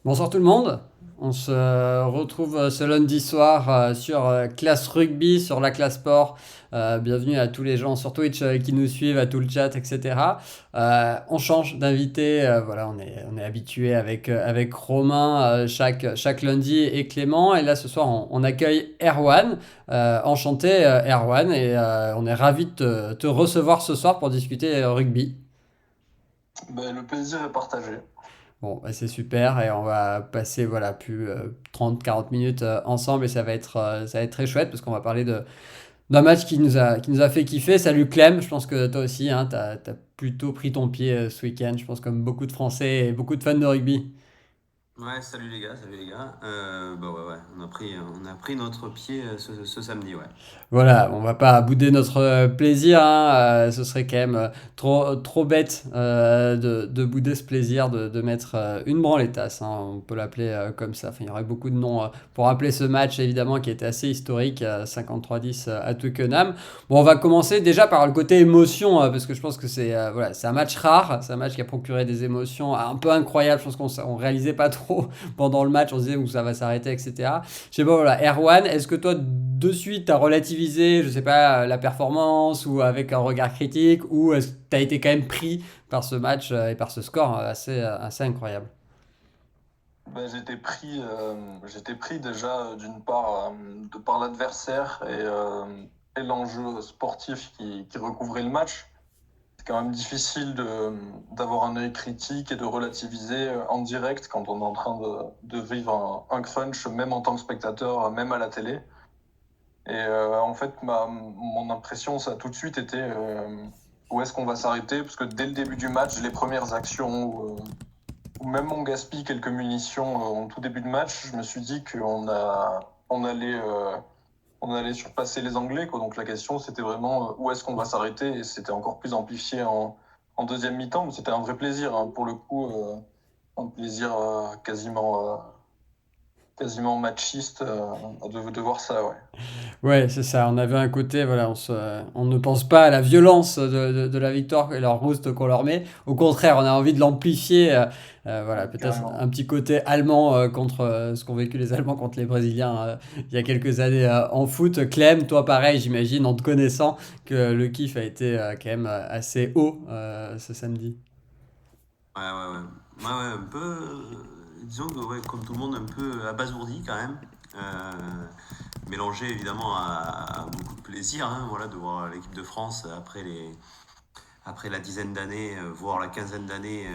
Bonsoir tout le monde. On se retrouve ce lundi soir sur Classe Rugby, sur la classe sport. Bienvenue à tous les gens sur Twitch qui nous suivent, à tout le chat, etc. On change d'invité. Voilà, on est habitué avec Romain chaque lundi et Clément. Et là, ce soir, on accueille Erwan. Enchanté, Erwan. Et on est ravi de te recevoir ce soir pour discuter rugby. Ben, le plaisir est partagé. Bon, bah, c'est super et on va passer voilà, plus 30-40 minutes ensemble et ça va être très chouette parce qu'on va parler d'un match qui nous a fait kiffer. Salut Clem, je pense que toi aussi, hein, t'as plutôt pris ton pied ce week-end, je pense comme beaucoup de Français et beaucoup de fans de rugby. Ouais, salut les gars, salut les gars. Bah ouais, ouais, on a pris notre pied ce samedi, ouais. Voilà, on va pas bouder notre plaisir, hein, ce serait quand même trop bête de bouder ce plaisir de mettre une branletasse, hein, on peut l'appeler comme ça. Enfin, il y aurait beaucoup de noms pour appeler ce match évidemment qui était assez historique, 53-10 à Twickenham. Bon, on va commencer déjà par le côté émotion parce que je pense que voilà, c'est un match rare, c'est un match qui a procuré des émotions un peu incroyables. Je pense qu'on réalisait pas trop pendant le match, on se disait où ça va s'arrêter, etc. Je sais pas, voilà, Erwan, est-ce que toi, de suite, t'as relativisé, je sais pas, la performance ou avec un regard critique, ou est-ce que t'as été quand même pris par ce match et par ce score assez incroyable? Ben, j'étais pris déjà d'une part de par l'adversaire et l'enjeu sportif qui recouvrait le match. C'est quand même difficile d'avoir un œil critique et de relativiser en direct quand on est en train de vivre un crunch, même en tant que spectateur, même à la télé. Et en fait, mon impression, ça a tout de suite été où est-ce qu'on va s'arrêter? Parce que dès le début du match, les premières actions ou même on gaspille quelques munitions en tout début de match, je me suis dit on allait surpasser les Anglais, quoi. Donc la question, c'était vraiment où est-ce qu'on va s'arrêter? Et c'était encore plus amplifié en deuxième mi-temps, mais c'était un vrai plaisir, hein. Pour le coup, un plaisir quasiment machiste de voir ça, ouais. Ouais, c'est ça. On avait un côté, voilà, on ne pense pas à la violence de la victoire et leur boost qu'on leur met. Au contraire, on a envie de l'amplifier. Voilà, peut-être un Carrément. petit côté allemand contre ce qu'ont vécu les Allemands contre les Brésiliens il y a quelques années en foot. Clem, toi pareil, j'imagine, en te connaissant, que le kiff a été quand même assez haut ce samedi. Ouais, ouais, ouais. Ouais, ouais, un peu, disons que, ouais, comme tout le monde, un peu abasourdi quand même. Mélangé évidemment à beaucoup de plaisir, hein, voilà, de voir l'équipe de France après la dizaine d'années, voire la quinzaine d'années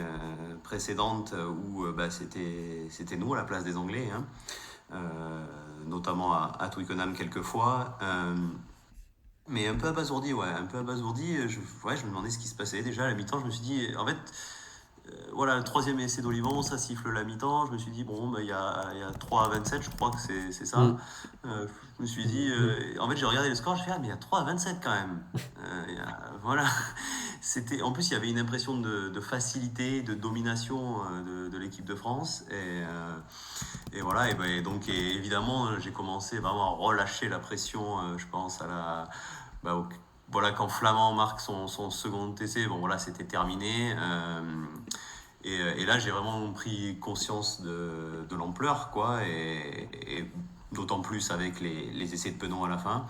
précédentes où bah, c'était nous à la place des Anglais, hein. Notamment à Twickenham quelques fois. Mais un peu abasourdi, ouais, un peu abasourdi. Ouais, je me demandais ce qui se passait. Déjà, à la mi-temps, je me suis dit, en fait, voilà, le troisième essai d'Olivon, ça siffle la mi-temps. Je me suis dit, bon, bah, il y a 3 à 27, je crois que c'est ça. Mm. Je me suis dit, en fait, j'ai regardé le score, je fais, ah, mais il y a 3 à 27 quand même. Voilà. En plus, il y avait une impression de facilité, de domination de l'équipe de France. Et voilà, évidemment, j'ai commencé vraiment à relâcher la pression, je pense, voilà, quand Flamand marque son second essai, bon voilà, c'était terminé. Et là, j'ai vraiment pris conscience de l'ampleur, quoi, et d'autant plus avec les essais de Penon à la fin.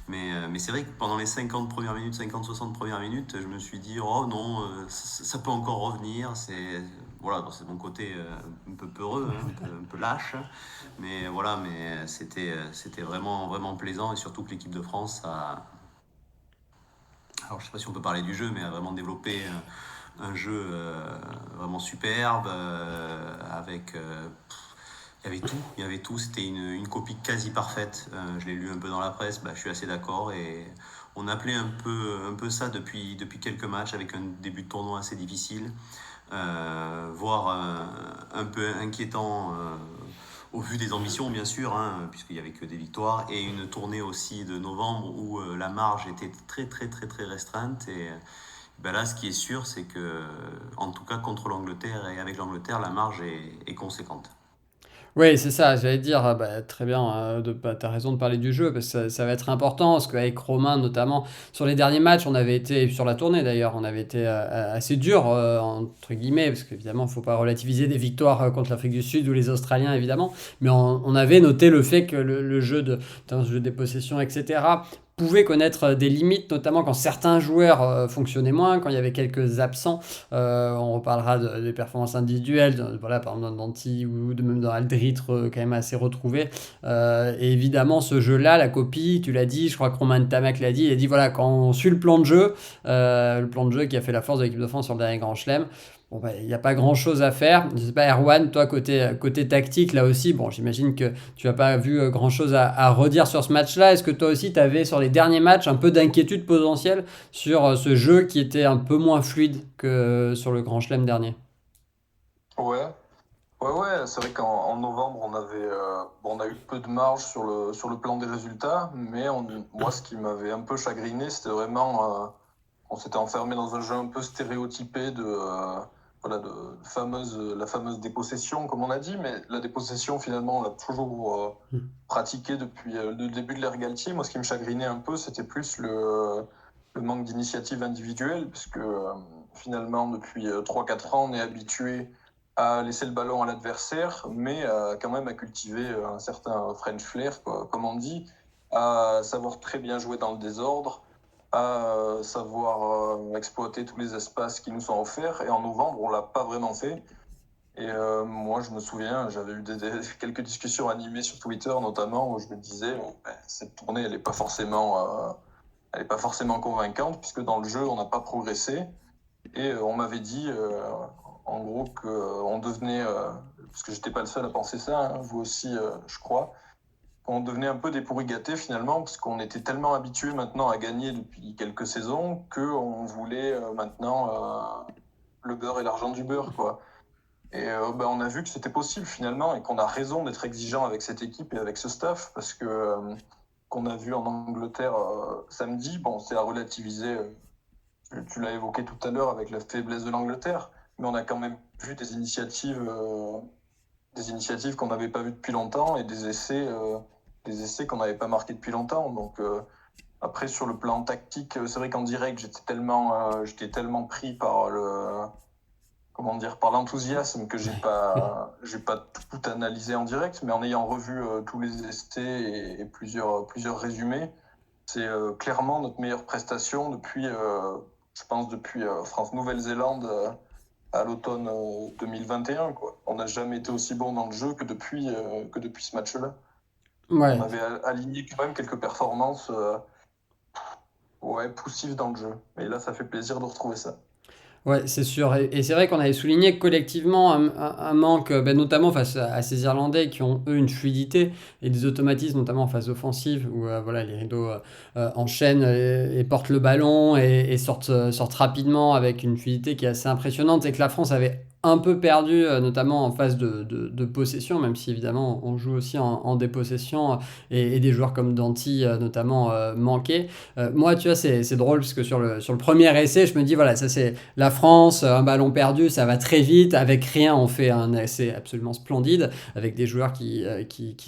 Mais c'est vrai que pendant les 50 premières minutes, 50-60 premières minutes, je me suis dit, oh non, ça peut encore revenir. Voilà, bon, c'est mon côté un peu peureux, hein, un peu lâche. Mais voilà, mais c'était vraiment, vraiment plaisant, et surtout que l'équipe de France alors je sais pas si on peut parler du jeu, mais a vraiment développé un jeu vraiment superbe, il y avait tout, c'était une copie quasi parfaite. Je l'ai lu un peu dans la presse, bah, je suis assez d'accord, et on appelait un peu ça depuis quelques matchs avec un début de tournoi assez difficile, voire un peu inquiétant au vu des ambitions, bien sûr, hein, puisqu'il n'y avait que des victoires, et une tournée aussi de novembre où la marge était très très très très restreinte. Et ben là, ce qui est sûr, c'est que, en tout cas contre l'Angleterre et avec l'Angleterre, la marge est conséquente. Oui, c'est ça, j'allais dire, très bien, tu as raison de parler du jeu, parce que ça va être important, parce qu'avec Romain, notamment, sur les derniers matchs, on avait été, et sur la tournée d'ailleurs, on avait été assez dur, entre guillemets, parce qu'évidemment, il ne faut pas relativiser des victoires contre l'Afrique du Sud ou les Australiens, évidemment, mais on avait noté le fait que le jeu dans le jeu des possessions, etc., pouvait connaître des limites, notamment quand certains joueurs fonctionnaient moins, quand il y avait quelques absents. On reparlera des performances individuelles, voilà, par exemple dans Danti ou même dans Aldrit, quand même assez retrouvé. Et évidemment, ce jeu-là, la copie, tu l'as dit, je crois que Romain Tamac l'a dit, il a dit voilà, quand on suit le plan de jeu qui a fait la force de l'équipe de France sur le dernier Grand Chelem, bon, il n'y a pas grand chose à faire. Je sais pas, Erwan, toi, côté tactique, là aussi, bon, j'imagine que tu n'as pas vu grand chose à redire sur ce match-là. Est-ce que toi aussi, tu avais sur les derniers matchs un peu d'inquiétude potentielle sur ce jeu qui était un peu moins fluide que sur le Grand Chelem dernier? Ouais, ouais, c'est vrai qu'en novembre, on a eu peu de marge sur le plan des résultats, mais moi, ce qui m'avait un peu chagriné, c'était vraiment, on s'était enfermé dans un jeu un peu stéréotypé voilà, la fameuse dépossession, comme on a dit, mais la dépossession, finalement, on l'a toujours pratiquée depuis le début de l'ère Galtier. Moi, ce qui me chagrinait un peu, c'était plus le manque d'initiative individuelle, puisque finalement, depuis 3-4 ans, on est habitué à laisser le ballon à l'adversaire, mais quand même à cultiver un certain French flair, quoi, comme on dit, à savoir très bien jouer dans le désordre, à savoir exploiter tous les espaces qui nous sont offerts. Et en novembre, on l'a pas vraiment fait. Et moi, je me souviens, j'avais eu quelques discussions animées sur Twitter, notamment, où je me disais, bon, ben, cette tournée, elle est pas forcément convaincante, puisque dans le jeu, on n'a pas progressé. Et on m'avait dit, en gros, qu'on devenait, parce que j'étais pas le seul à penser ça, hein, vous aussi, je crois, qu'on devenait un peu des pourris gâtés finalement, parce qu'on était tellement habitués maintenant à gagner depuis quelques saisons qu'on voulait maintenant le beurre et l'argent du beurre, quoi. Et ben, on a vu que c'était possible finalement et qu'on a raison d'être exigeant avec cette équipe et avec ce staff, parce que qu'on a vu en Angleterre samedi, bon, c'est à relativiser. Tu l'as évoqué tout à l'heure avec la faiblesse de l'Angleterre, mais on a quand même vu des initiatives qu'on n'avait pas vues depuis longtemps et des essais qu'on n'avait pas marqués depuis longtemps. Donc après sur le plan tactique, c'est vrai qu'en direct j'étais tellement pris par comment dire, par l'enthousiasme que j'ai pas tout analysé en direct, mais en ayant revu tous les essais et plusieurs résumés, c'est clairement notre meilleure prestation depuis, je pense, depuis France-Nouvelle-Zélande à l'automne 2021, quoi. On n'a jamais été aussi bon dans le jeu que depuis ce match-là. On Ouais. avait aligné quand même quelques performances ouais, poussives dans le jeu. Et là, ça fait plaisir de retrouver ça. Ouais, c'est sûr. Et c'est vrai qu'on avait souligné collectivement un manque, notamment face à ces Irlandais qui ont, eux, une fluidité et des automatismes, notamment en phase offensive, où voilà, les rideaux enchaînent et portent le ballon et sortent rapidement avec une fluidité qui est assez impressionnante. Et que la France avait un peu perdu, notamment en phase de possession, même si évidemment on joue aussi en dépossession, et des joueurs comme Danti, notamment, manquaient. Moi, tu vois, c'est drôle parce que sur le premier essai, je me dis, voilà, ça c'est la France, un ballon perdu, ça va très vite. Avec rien, on fait un essai absolument splendide, avec des joueurs qui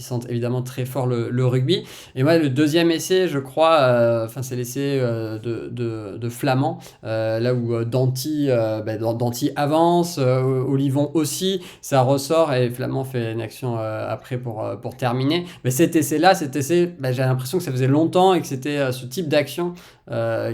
sentent évidemment très fort le rugby. Et moi, le deuxième essai, je crois, c'est l'essai de Flamand, là où Danti avance, Olivon aussi, ça ressort et Flamand fait une action après pour terminer. Mais cet essai, j'ai l'impression que ça faisait longtemps et que c'était ce type d'action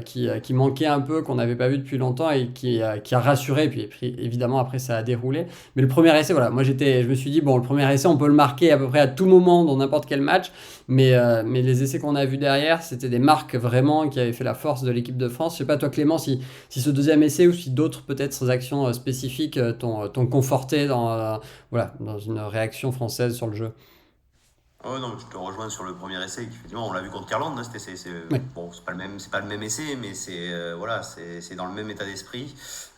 qui manquait un peu, qu'on n'avait pas vu depuis longtemps et qui a rassuré. Et puis évidemment, après, ça a déroulé. Mais le premier essai, voilà, je me suis dit, bon, le premier essai, on peut le marquer à peu près à tout moment dans n'importe quel match. Mais les essais qu'on a vus derrière, c'était des marques vraiment qui avaient fait la force de l'équipe de France. Je sais pas, toi, Clément, si ce deuxième essai ou si d'autres peut-être actions spécifiques t'ont conforté voilà, dans une réaction française sur le jeu. Oh non, je te rejoins sur le premier essai. Effectivement, on l'a vu contre Carlande, hein, cet essai. Ouais. Bon, c'est pas le même essai, mais voilà, c'est dans le même état d'esprit.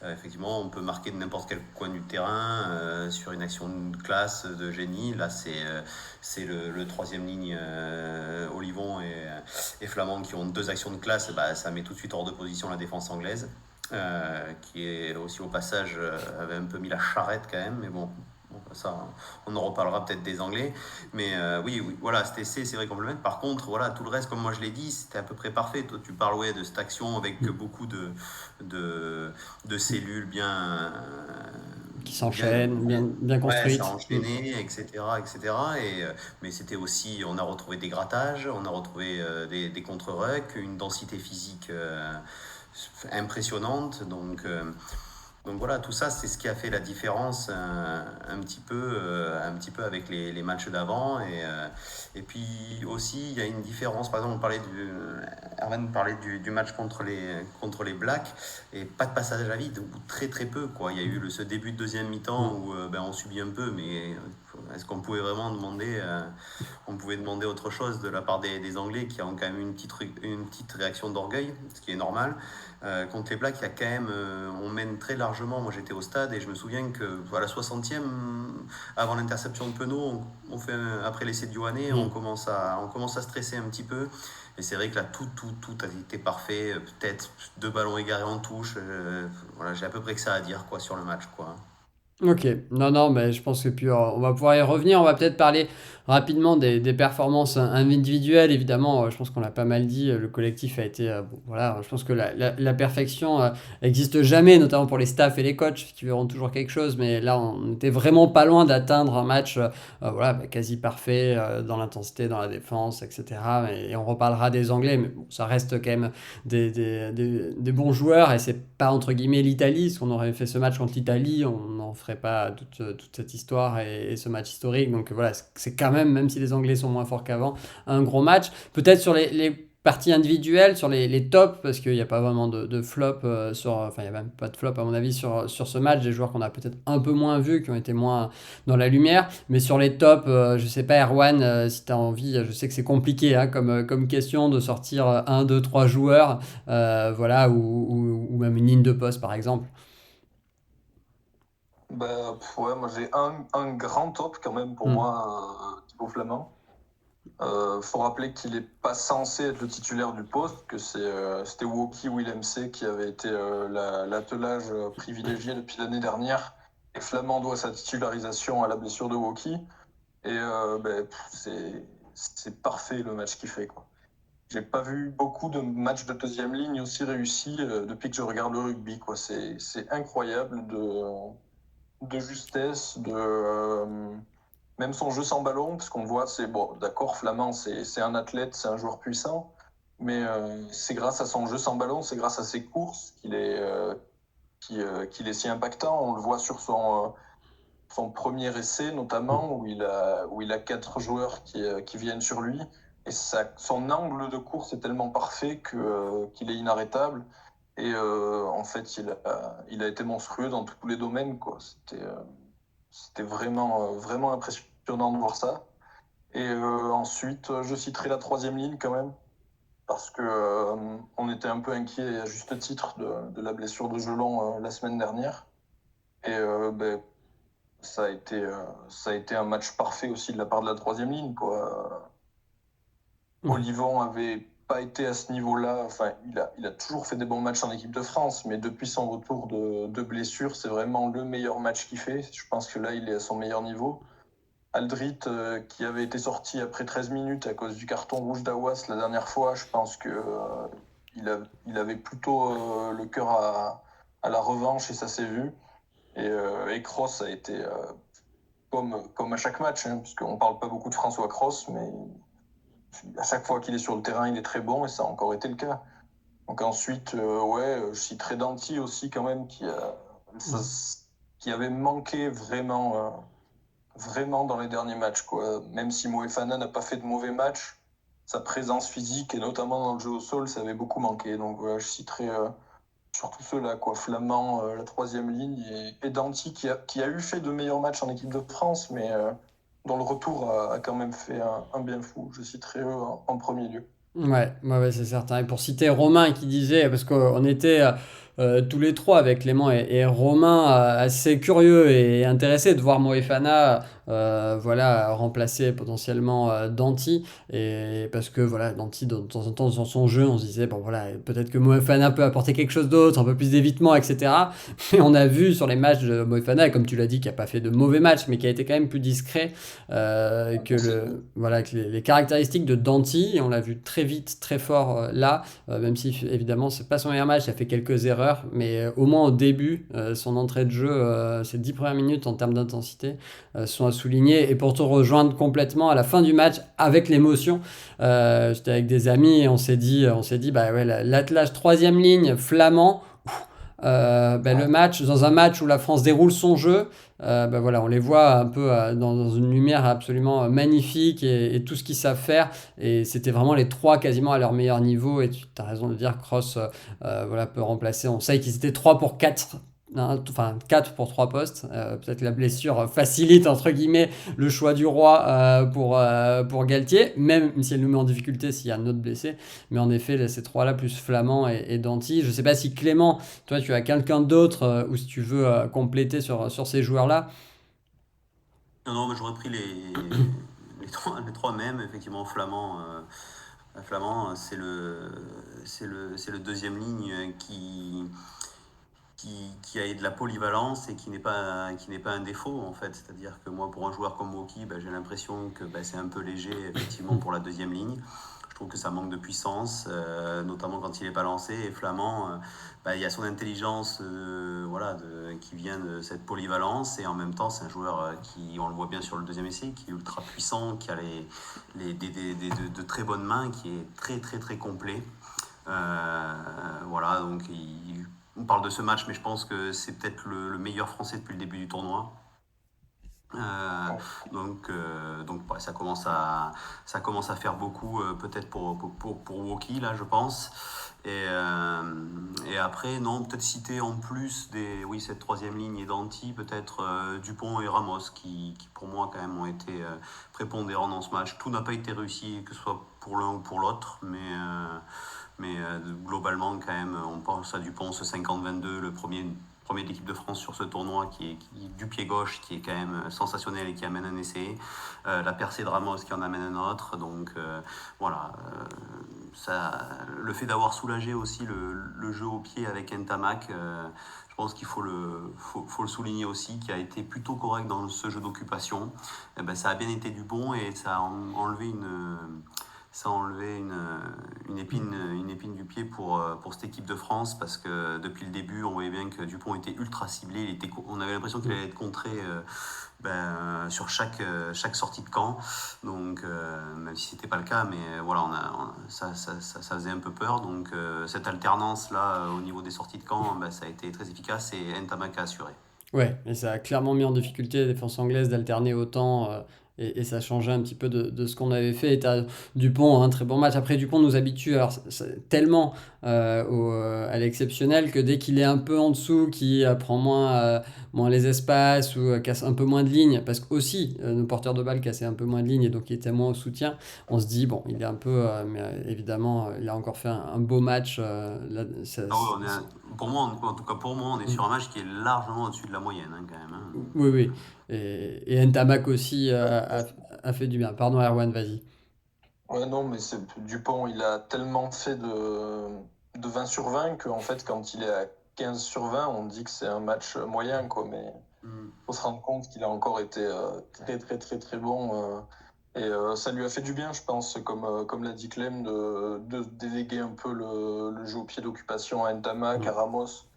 Effectivement, on peut marquer de n'importe quel coin du terrain sur une action de classe, de génie. Là, c'est le troisième ligne, Olivon et Flamand, qui ont deux actions de classe. Bah, ça met tout de suite hors de position la défense anglaise, qui est aussi au passage avait un peu mis la charrette quand même, mais bon, Ça, on en reparlera peut-être des Anglais. Mais oui, oui, voilà, c'est vrai complètement. Par contre, voilà, tout le reste, comme moi je l'ai dit, c'était à peu près parfait. Toi, tu parles ouais, de cette action avec beaucoup de, de cellules bien, qui bien, s'enchaînent, bien, bien ouais, ça a construites. enchaîné, etc., etc. Mais c'était aussi, on a retrouvé des grattages, on a retrouvé des contre-rucks, une densité physique impressionnante. Donc voilà, tout ça, c'est ce qui a fait la différence un petit peu avec les matchs d'avant. Et puis aussi, il y a une différence. Par exemple, Erwan parlait du match contre les Blacks et pas de passage à vide, ou très très peu, quoi. Il y a eu ce début de deuxième mi-temps Mm. où on subit un peu, mais est-ce qu'on pouvait vraiment demander on pouvait demander autre chose de la part des Anglais qui ont quand même une petite réaction d'orgueil, ce qui est normal. Contre les Blacks, il y a quand même, on mène très largement. Moi, j'étais au stade et je me souviens que à la 60e, avant l'interception de Penaud, après l'essai de Ioane, Mm. on commence à stresser un petit peu. Et c'est vrai que là, tout a été parfait. Peut-être 2 ballons égarés en touche. Voilà, j'ai à peu près que ça à dire quoi, sur le match, quoi. Ok, non, non, mais je pense que puis, on va pouvoir y revenir. On va peut-être parler rapidement des performances individuelles. Évidemment, je pense qu'on l'a pas mal dit. Le collectif a été, bon, voilà, je pense que la perfection n'existe jamais, notamment pour les staffs et les coachs qui verront toujours quelque chose. Mais là, on était vraiment pas loin d'atteindre un match, voilà, bah, quasi parfait dans l'intensité, dans la défense, etc. Et on reparlera des Anglais, mais bon, ça reste quand même des bons joueurs et c'est pas entre guillemets l'Italie. Si on aurait fait ce match contre l'Italie, on n'en ferait pas toute cette histoire et ce match historique. Donc voilà, c'est quand même si les Anglais sont moins forts qu'avant, un gros match. Peut-être sur les parties individuelles, sur les tops, parce qu'il n'y a pas vraiment de flop enfin il n'y a même pas de flop à mon avis sur ce match, des joueurs qu'on a peut-être un peu moins vus, qui ont été moins dans la lumière, mais sur les tops, je sais pas Erwan, si tu as envie, je sais que c'est compliqué hein, comme question de sortir un, deux, trois joueurs, voilà, ou même une ligne de poste par exemple. Bah, ouais, moi j'ai un grand top quand même pour Hmm. moi, Thibaut Flamand. Faut rappeler qu'il n'est pas censé être le titulaire du poste, que c'était Woki Willemse qui avait été l'attelage privilégié depuis l'année dernière. Et Flamand doit sa titularisation à la blessure de Woki. Et c'est parfait le match qu'il fait, quoi. J'ai pas vu beaucoup de matchs de deuxième ligne aussi réussis depuis que je regarde le rugby, quoi. C'est incroyable de justesse, même son jeu sans ballon, parce qu'on voit, c'est bon, d'accord, Flamand, c'est un athlète, c'est un joueur puissant, mais c'est grâce à son jeu sans ballon, c'est grâce à ses courses qu'il est si impactant. On le voit sur son premier essai, notamment, où il a 4 joueurs qui viennent sur lui. Et son angle de course est tellement parfait qu'il est inarrêtable. Et en fait, il a été monstrueux dans tous les domaines, quoi. C'était vraiment impressionnant de voir ça. Et ensuite, je citerai la troisième ligne quand même, parce que on était un peu inquiet à juste titre de la blessure de Gelon la semaine dernière. Et ça a été un match parfait aussi de la part de la troisième ligne, quoi. Olivon avait pas été à ce niveau-là. Enfin, il a toujours fait des bons matchs en équipe de France, mais depuis son retour de blessure, c'est vraiment le meilleur match qu'il fait. Je pense que là, il est à son meilleur niveau. Aldrit, qui avait été sorti après 13 minutes à cause du carton rouge d'Awas la dernière fois, je pense que il avait plutôt le cœur à la revanche et ça s'est vu. Et Kroos a été comme à chaque match, hein, parce qu'on parle pas beaucoup de François Kroos, mais à chaque fois qu'il est sur le terrain, il est très bon et ça a encore été le cas. Donc ensuite, je citerai Danti aussi quand même, qui avait manqué vraiment dans les derniers matchs, quoi. Même si Moefana n'a pas fait de mauvais matchs, sa présence physique et notamment dans le jeu au sol, ça avait beaucoup manqué. Donc voilà, je citerai surtout ceux-là, quoi. Flamand, la troisième ligne, et Danti qui a eu fait de meilleurs matchs en équipe de France, mais dont le retour a quand même fait un bien fou. Je citerai eux en premier lieu. Ouais, c'est certain. Et pour citer Romain qui disait, parce qu'on était tous les trois avec Clément et Romain assez curieux et intéressés de voir Moefana voilà, remplacer potentiellement Danty. Et parce que voilà, Danty, de temps en temps, dans son jeu, on se disait, bon voilà, peut-être que Moefana peut apporter quelque chose d'autre, un peu plus d'évitement, etc. Mais on a vu sur les matchs de Moefana, comme tu l'as dit, qui n'a pas fait de mauvais matchs, mais qui a été quand même plus discret, que, voilà, que les caractéristiques de Danty, on l'a vu très vite, très fort là, même si évidemment c'est pas son meilleur match, il a fait quelques erreurs, mais au moins au début, son entrée de jeu, ses 10 premières minutes en termes d'intensité, sont à souligner. Et pour te rejoindre complètement à la fin du match avec l'émotion, j'étais avec des amis et on s'est dit bah ouais, l'attelage troisième ligne flamand. Le match, dans un match où la France déroule son jeu, voilà, on les voit un peu dans une lumière absolument magnifique et tout ce qu'ils savent faire. Et c'était vraiment les trois quasiment à leur meilleur niveau. Et tu as raison de dire, Cross voilà, peut remplacer. On sait qu'ils étaient 3 pour 4. Enfin 4 pour 3 postes. Peut-être la blessure facilite entre guillemets le choix du roi pour Galtier, même si elle nous met en difficulté s'il y a un autre blessé. Mais en effet, ces trois-là, plus Flamand et Danty. Je ne sais pas si Clément, toi, tu as quelqu'un d'autre ou si tu veux compléter sur ces joueurs-là. Non, non, mais j'aurais pris les trois mêmes, effectivement, Flamand, c'est le deuxième ligne qui a de la polyvalence et qui n'est pas un défaut en fait. C'est-à-dire que moi, pour un joueur comme Woki, j'ai l'impression que c'est un peu léger effectivement pour la deuxième ligne. Je trouve que ça manque de puissance, notamment quand il est pas lancé. Et Flamand, il y a son intelligence voilà, qui vient de cette polyvalence. Et en même temps, c'est un joueur qui, on le voit bien sur le deuxième essai, qui est ultra puissant, qui a de très bonnes mains, qui est très très très complet. Voilà, donc on parle de ce match, mais je pense que c'est peut-être le meilleur français depuis le début du tournoi. Donc ouais, ça commence à faire beaucoup, peut-être pour Woki, là, je pense. Et après, non, peut-être citer en plus cette troisième ligne et Danty, peut-être Dupont et Ramos, qui pour moi, quand même, ont été prépondérants dans ce match. Tout n'a pas été réussi, que ce soit pour l'un ou pour l'autre, mais globalement, quand même, on pense à Dupont, ce 50-22, le premier de l'équipe de France sur ce tournoi, qui est du pied gauche, qui est quand même sensationnel et qui amène un essai. La percée de Ramos qui en amène un autre. Donc voilà, le fait d'avoir soulagé aussi le jeu au pied avec Ntamak, je pense qu'il faut le souligner aussi, qui a été plutôt correct dans ce jeu d'occupation. Ça a bien été du bon et ça a enlevé une épine du pied pour cette équipe de France, parce que depuis le début, on voyait bien que Dupont était ultra ciblé. On avait l'impression qu'il allait être contré sur chaque sortie de camp. Donc, même si c'était pas le cas, mais voilà, ça faisait un peu peur. Donc, cette alternance-là, au niveau des sorties de camp, ça a été très efficace et Ntamak a assuré. Ouais, et ça a clairement mis en difficulté la défense anglaise d'alterner autant. Et ça changeait un petit peu de ce qu'on avait fait. Et t'as Dupont, un très bon match. Après, Dupont nous habitue alors, tellement à l'exceptionnel que dès qu'il est un peu en dessous, qu'il prend moins les espaces ou casse un peu moins de lignes, parce que aussi nos porteurs de balles cassaient un peu moins de lignes et donc il était moins au soutien, on se dit, bon, il est un peu. Mais évidemment, il a encore fait un beau match. Là, pour moi, en tout cas pour moi, on est sur un match qui est largement au-dessus de la moyenne, quand même. Oui, oui. Et Ntamak aussi a fait du bien. Pardon, Erwan, vas-y. Ouais, non, mais Dupont, il a tellement fait de 20 sur 20 qu'en fait, quand il est à 15 sur 20, on dit que c'est un match moyen, quoi. Mais faut se rendre compte qu'il a encore été très, très, très, très bon. Ça lui a fait du bien, je pense, comme l'a dit Clem, de déléguer un peu le jeu au pied d'occupation à Ntamak, à Ramos.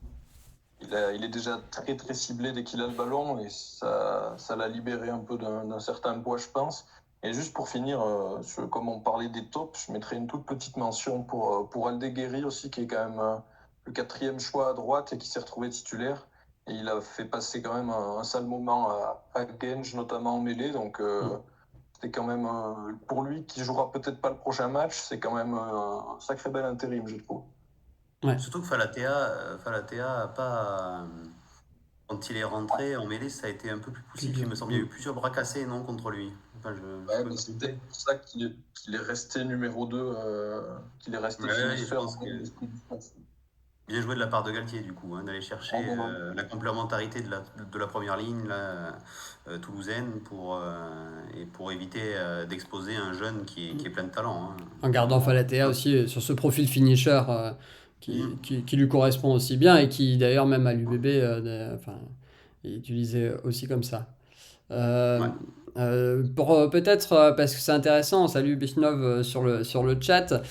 Il est déjà très, très ciblé dès qu'il a le ballon et ça l'a libéré un peu d'un certain poids, je pense. Et juste pour finir, comme on parlait des tops, je mettrais une toute petite mention pour Aldeguerri aussi, qui est quand même le 4e choix à droite et qui s'est retrouvé titulaire. Et il a fait passer quand même un sale moment à Genge, notamment en mêlée. Donc c'était quand même, pour lui, qui jouera peut-être pas le prochain match, c'est quand même un sacré bel intérim, je trouve. Ouais. Surtout que Falatea a pas. Quand il est rentré en mêlée, ça a été un peu plus poussif. Il me semble qu'il y a eu plusieurs bras cassés, non, contre lui. Enfin, Ouais, mais c'est peut-être pour ça qu'il est resté numéro 2, qu'il est resté finisseur. Bien joué de la part de Galtier, du coup, hein, d'aller chercher Ah, bon, la complémentarité de la première ligne là, toulousaine et pour éviter d'exposer un jeune qui est plein de talent. Hein. En gardant Falatea aussi sur ce profil finisher Mhm. qui lui correspond aussi bien et qui d'ailleurs même à l'UBB enfin, il utilisait aussi comme ça. Euh, Ouais. pour peut-être parce que c'est intéressant, salut Bishnov sur le chat,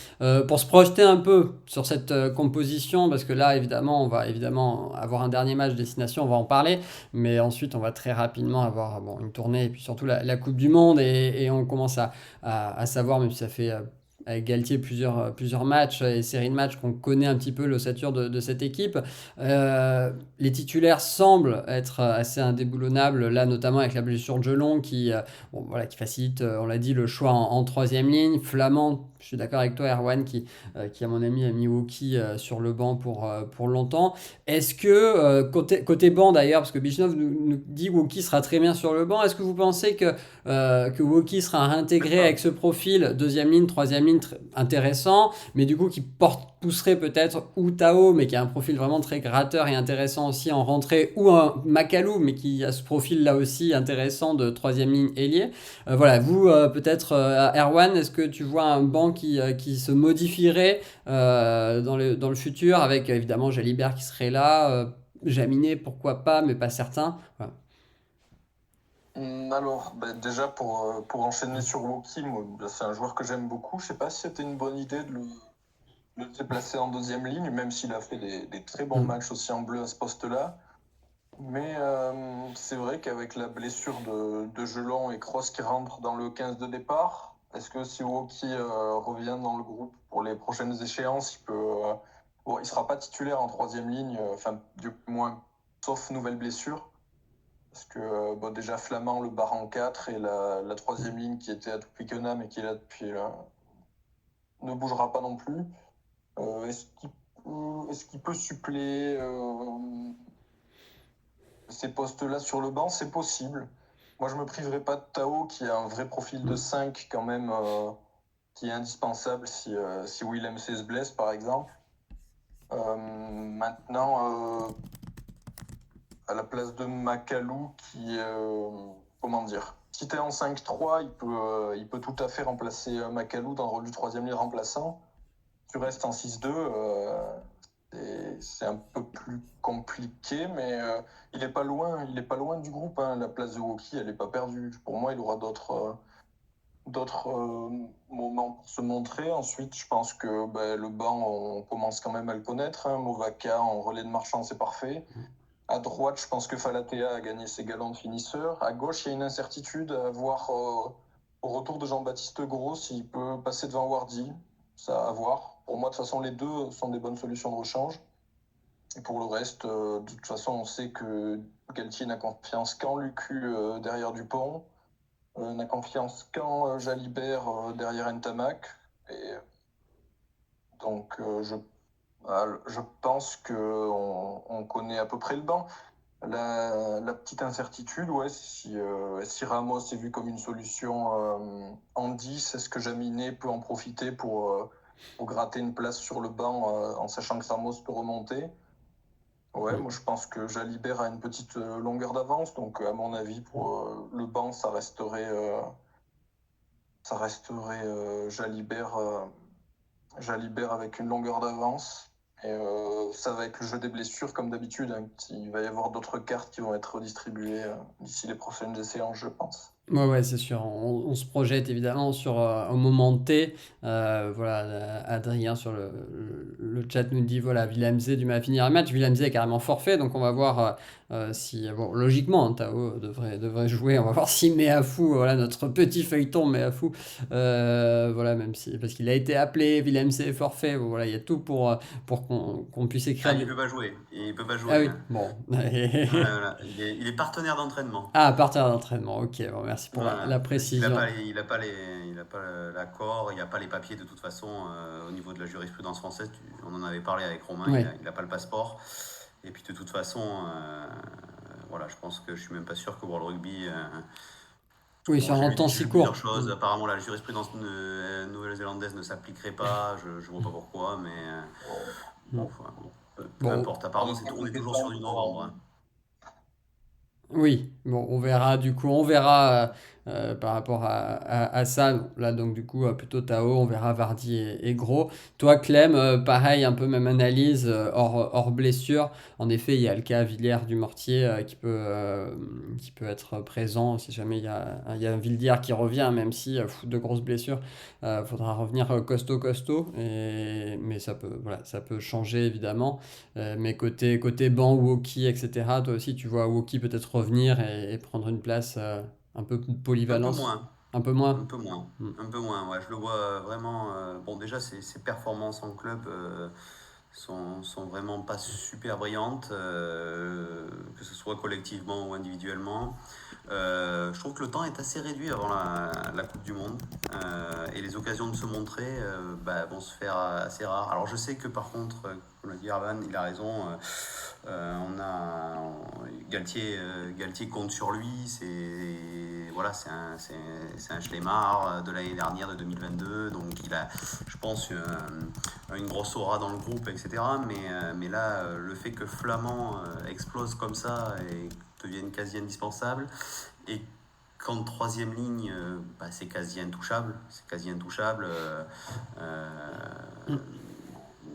pour se projeter un peu sur cette composition, parce que là évidemment on va évidemment avoir un dernier match destination, on va en parler, mais ensuite on va très rapidement avoir bon, une tournée et puis surtout la Coupe du Monde et on commence à savoir, même si ça fait avec Galtier plusieurs matchs et séries de matchs qu'on connaît un petit peu l'ossature de cette équipe. Les titulaires semblent être assez indéboulonnables, là notamment avec la blessure de Jelon bon, voilà, qui facilite, on l'a dit, le choix en troisième ligne. Flamand, je suis d'accord avec toi Erwan, qui à mon ami a mis Woki sur le banc pour longtemps. Est-ce que, côté banc d'ailleurs, parce que Bichnov nous dit Woki sera très bien sur le banc, est-ce que vous pensez que Woki sera réintégré avec ce profil, deuxième ligne, troisième ligne, intéressant, mais du coup qui pousserait peut-être ou Tao, mais qui a un profil vraiment très gratteur et intéressant aussi en rentrée, ou un Macalou, mais qui a ce profil là aussi intéressant de troisième ligne ailier. Voilà, vous peut-être Erwan, est-ce que tu vois un banc qui se modifierait dans le futur avec évidemment Jalibert qui serait là, Jaminet pourquoi pas, mais pas certain. Voilà. Alors, déjà pour enchaîner sur Woki, c'est un joueur que j'aime beaucoup. Je sais pas si c'était une bonne idée de le déplacer en deuxième ligne, même s'il a fait des très bons matchs aussi en bleu à ce poste-là. Mais c'est vrai qu'avec la blessure de Jelon et Kroos qui rentrent dans le 15 de départ, est-ce que si Woki revient dans le groupe pour les prochaines échéances, bon, il sera pas titulaire en troisième ligne, enfin du moins, sauf nouvelle blessure. Parce que bon, déjà Flamand le barre en 4 et la troisième ligne qui était à Twickenham et qui est là depuis ne bougera pas non plus. Est-ce qu'il peut suppléer ces postes-là sur le banc? C'est possible. Moi, je me priverai pas de Tao, qui a un vrai profil de 5 quand même, qui est indispensable si Willem se blesse, par exemple. Maintenant, à la place de Macalou, comment dire, si tu es en 5-3, il peut tout à fait remplacer Macalou dans le rôle du troisième ligne remplaçant. Tu restes en 6-2, c'est un peu plus compliqué, mais il est pas loin. Il est pas loin du groupe. Hein. La place de Woki, elle est pas perdue. Pour moi, il aura d'autres moments pour se montrer. Ensuite, je pense que le banc, on commence quand même à le connaître. Hein. Movaka en relais de marchand, c'est parfait. À droite, je pense que Falatea a gagné ses galants de finisseur. À gauche, il y a une incertitude à voir au retour de Jean-Baptiste Gros s'il peut passer devant Wardy. Ça à voir. Pour moi, de toute façon, les deux sont des bonnes solutions de rechange. Et pour le reste, de toute façon, on sait que Galtier n'a confiance qu'en Lucu derrière Dupont, n'a confiance qu'en Jalibert derrière Ntamak. Et donc, je pense qu'on connaît à peu près le banc. La petite incertitude, ouais, si Ramos est vu comme une solution en 10, est-ce que Jaminet peut en profiter pour gratter une place sur le banc en sachant que Ramos peut remonter? Ouais, moi je pense que Jalibert a une petite longueur d'avance, donc à mon avis, pour le banc, ça resterait Jalibert avec une longueur d'avance. Et ça va être le jeu des blessures comme d'habitude. Hein. Il va y avoir d'autres cartes qui vont être redistribuées d'ici les prochaines séances, je pense. Ouais, c'est sûr. On se projette évidemment sur un moment T. Voilà, Adrien sur le chat nous dit voilà, Willemse du mal à finir un match. Willemse est carrément forfait, donc on va voir si. Bon, logiquement, hein, Tao devrait jouer. On va voir si Meafou, voilà, notre petit feuilleton Meafou, voilà, même si. Parce qu'il a été appelé, Willemse est forfait. Bon, voilà, il y a tout pour qu'on puisse écrire. Ah, il peut pas jouer. Il peut pas jouer. Ah oui, Hein. bon. Voilà. Il est partenaire d'entraînement. Ah, à partir d'entraînement, ok, bon, merci pour la Voilà. précision. Il a pas l'accord, il n'y a pas les papiers de toute façon au niveau de la jurisprudence française. On en avait parlé avec Romain, Oui. il a pas le passeport. Et puis de toute façon, voilà, je pense que je suis même pas sûr que World Rugby. Oui, Bon, sur un temps j'ai si lu court. plusieurs choses. Apparemment, la jurisprudence nouvelle-zélandaise ne s'appliquerait pas. Je vois pas pourquoi, mais Bon, Mm. enfin, bon, peu Bon, importe. Apparemment, on est toujours sur du novembre, hein. oui, bon, on verra du coup, on verra par rapport à ça. Bon, là, donc du coup, plutôt Tao, on verra Vardy et Gros. Toi, Clem, pareil, un peu même analyse, hors blessure. En effet, il y a le cas Villiers du Mortier qui peut être présent si jamais il y a un Villiers qui revient, même si de grosses blessures, faudra revenir costaud. Mais voilà, ça peut changer évidemment. Mais côté banc, Woki, etc., toi aussi, tu vois Woki peut-être revenir et prendre une place un peu de Un peu polyvalence. moins. Un peu Un moins. peu moins. Mm. Un peu moins, ouais. Je le vois vraiment. Bon, déjà, ses performances en club sont vraiment pas super brillantes, que ce soit collectivement ou individuellement. Je trouve que le temps est assez réduit avant la Coupe du Monde et les occasions de se montrer vont se faire assez rares. Alors je sais que par contre, comme l'a dit Arvan, il a raison, Galtier compte sur lui, voilà, c'est un Schlemmer de l'année dernière, de 2022, donc il a, je pense, une grosse aura dans le groupe, etc. Mais là, le fait que Flamand explose comme ça et devienne quasi indispensable, et qu'en troisième ligne, c'est quasi intouchable. C'est quasi intouchable. Mm.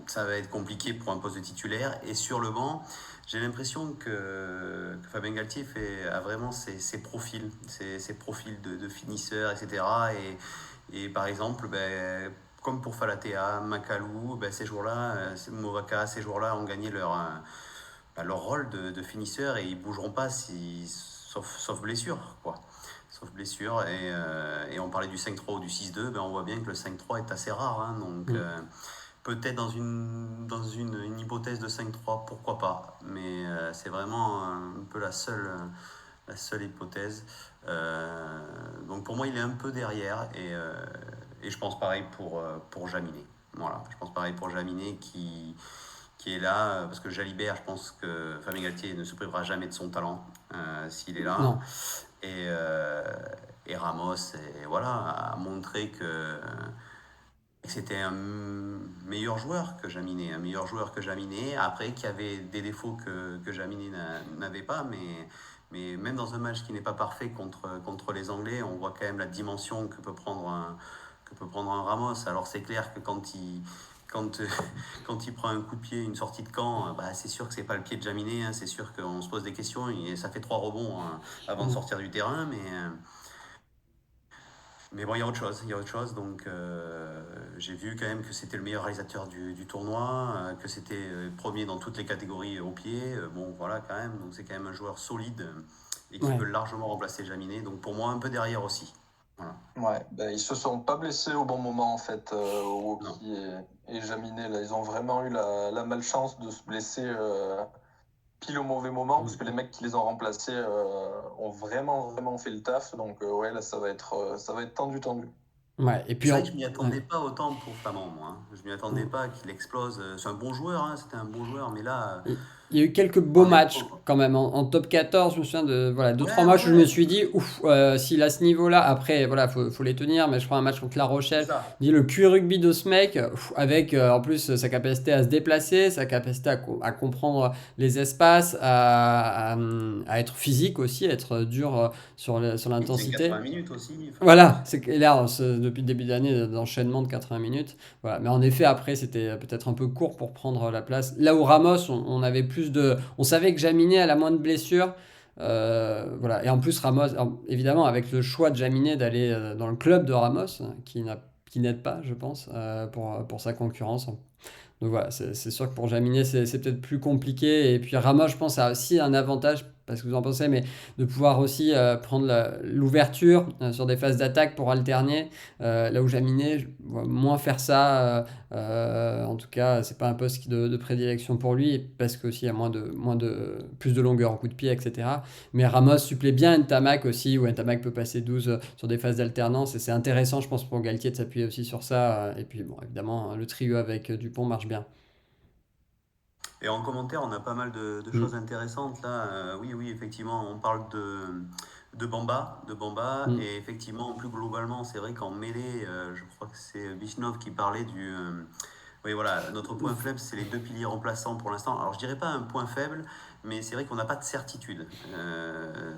Ça va être compliqué pour un poste de titulaire. Et sur le banc, j'ai l'impression que Fabien Galtier a vraiment ses profils, ses profils de finisseurs, etc. Et par exemple, comme pour Falatea, Makalou, ces jours-là, Movaka, ces jours-là ont gagné leur rôle de finisseur et ils bougeront pas sauf blessure, quoi. Sauf blessure. Et on parlait du 5-3 ou du 6-2, on voit bien que le 5-3 est assez rare, hein, donc Mm. peut-être dans une hypothèse de 5-3, pourquoi pas. Mais c'est vraiment un peu la seule hypothèse. Donc pour moi, il est un peu derrière et je pense pareil pour Jaminet. Voilà, je pense pareil pour Jaminet qui est là, parce que Jalibert, je pense que Fabien Galtier ne se privera jamais de son talent s'il est là. Non. Et Ramos voilà, a montré que c'était un meilleur joueur que Jaminet, après qu'il y avait des défauts que Jaminet n'avait pas, mais même dans un match qui n'est pas parfait contre les Anglais, on voit quand même la dimension que peut prendre un Ramos. Alors c'est clair que quand, quand il prend un coup de pied, une sortie de camp, c'est sûr que c'est pas le pied de Jaminet, hein, c'est sûr qu'on se pose des questions et ça fait 3 rebonds avant de Mm. sortir du terrain, mais bon, il y a autre chose, donc j'ai vu quand même que c'était le meilleur réalisateur du tournoi, que c'était premier dans toutes les catégories au pied, bon voilà quand même, donc c'est quand même un joueur solide et qui Ouais. peut largement remplacer Jaminet, donc pour moi un peu derrière aussi. Voilà. Ouais, ils se sont pas blessés au bon moment en fait, Non. Woki et Jaminet. Là, ils ont vraiment eu la malchance de se blesser pile au mauvais moment parce que les mecs qui les ont remplacés ont vraiment vraiment fait le taf. Donc ouais, là ça va être tendu. Ouais. Et Et puis, c'est vrai que je m'y ouais. attendais pas autant pour Flamand, moi, hein. Je m'y attendais Mm. pas qu'il explose. C'est un bon joueur, hein, c'était un bon joueur, mais là, Il y a eu quelques beaux on est matchs quand même en top 14. Je me souviens de voilà, deux trois Ouais, ouais, matchs où je me ouais, suis dit, ouf, s'il a ce niveau-là, après, voilà, faut les tenir. Mais je prends un match contre La c'est Rochelle. ça. Je dis le QI rugby de ce mec, avec en plus sa capacité à se déplacer, sa capacité à comprendre les espaces, à être physique aussi, à être dur sur Il tient l'intensité. 80 minutes aussi. Enfin, Voilà, c'est clair, depuis le début d'année, d'enchaînement de 80 minutes. Voilà. Mais en effet, après, c'était peut-être un peu court pour prendre la place. Là où Ramos, on avait plus de. On savait que Jaminet a la moins de blessures. Voilà. Et en plus, Ramos, alors, évidemment, avec le choix de Jaminet d'aller dans le club de Ramos, qui n'aide pas, je pense, pour sa concurrence. Donc voilà, c'est sûr que pour Jaminet, c'est peut-être plus compliqué. Et puis Ramos, je pense, a aussi un avantage, parce que vous en pensez, mais de pouvoir aussi prendre l'ouverture sur des phases d'attaque pour alterner. Là où Jaminet, je vois moins faire ça. En tout cas, c'est pas un poste de prédilection pour lui, parce qu'aussi il y a plus de longueur en coup de pied, etc. Mais Ramos supplée bien Ntamak aussi, où Ntamak peut passer 12 sur des phases d'alternance. Et c'est intéressant, je pense, pour Galtier de s'appuyer aussi sur ça. Et puis, bon, évidemment, le trio avec Dupont marche bien. et en commentaire, on a pas mal de choses Mm, intéressantes là. Oui, oui, effectivement, on parle de Bamba, mm, et effectivement, plus globalement, c'est vrai qu'en mêlée, je crois que c'est Vishnov qui parlait Oui, voilà, notre point faible, c'est les deux piliers remplaçants pour l'instant. Alors, je dirais pas un point faible, mais c'est vrai qu'on n'a pas de certitude.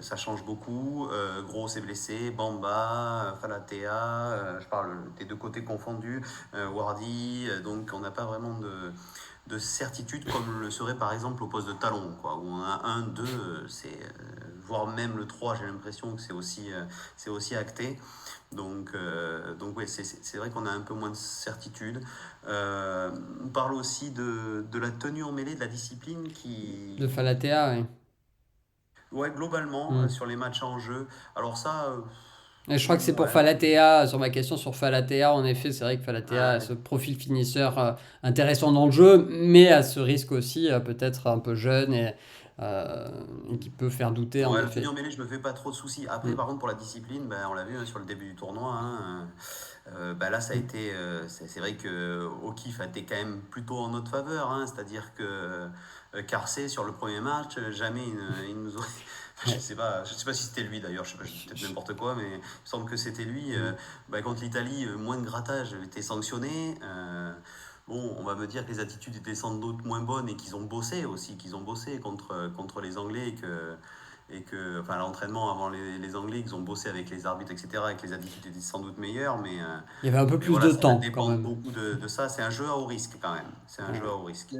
Ça change beaucoup. Gros est blessé, Bamba, Falatea, je parle des deux côtés confondus, Wardy, donc on n'a pas vraiment de certitude comme le serait par exemple au poste de talon, quoi, où on a un, deux, voire même le 3, j'ai l'impression que c'est aussi acté. Donc oui, c'est vrai qu'on a un peu moins de certitude. On parle aussi de la tenue en mêlée, de la discipline De qui... Falatea, oui. Ouais, globalement, Mm. sur les matchs en jeu. Alors ça, Et je crois que c'est pour ouais, Falatea, sur ma question sur Falatea, en effet, c'est vrai que Falatea a ouais, ce profil finisseur intéressant dans le jeu, mais à ce risque aussi, peut-être un peu jeune euh, et qui peut faire douter, en ouais, la tenue en effet. mêlée, je me fais pas trop de soucis. Après, Mm. par contre, pour la discipline, ben, on l'a vu, hein, sur le début du tournoi, hein, bah là, ça a Mm. été. C'est vrai que O'Keefe a été quand même plutôt en notre faveur, hein, c'est-à-dire que Carcé, sur le premier match, jamais il nous aurait. Ouais. Je sais pas si c'était lui d'ailleurs, je sais pas, je dis Je- peut-être je- n'importe quoi, mais il me semble que c'était lui. Mm. Bah, contre l'Italie, moins de grattage était sanctionné. Bon, on va me dire que les attitudes étaient sans doute moins bonnes et qu'ils ont bossé aussi, qu'ils ont bossé contre les Anglais et que enfin, l'entraînement avant les Anglais, ils ont bossé avec les arbitres, etc., et que les attitudes étaient sans doute meilleures, Il y avait un peu mais plus voilà, de ça va temps, quand dépendre même. beaucoup de ça. C'est un jeu à haut risque quand même. C'est un jeu à Ouais. haut risque. Il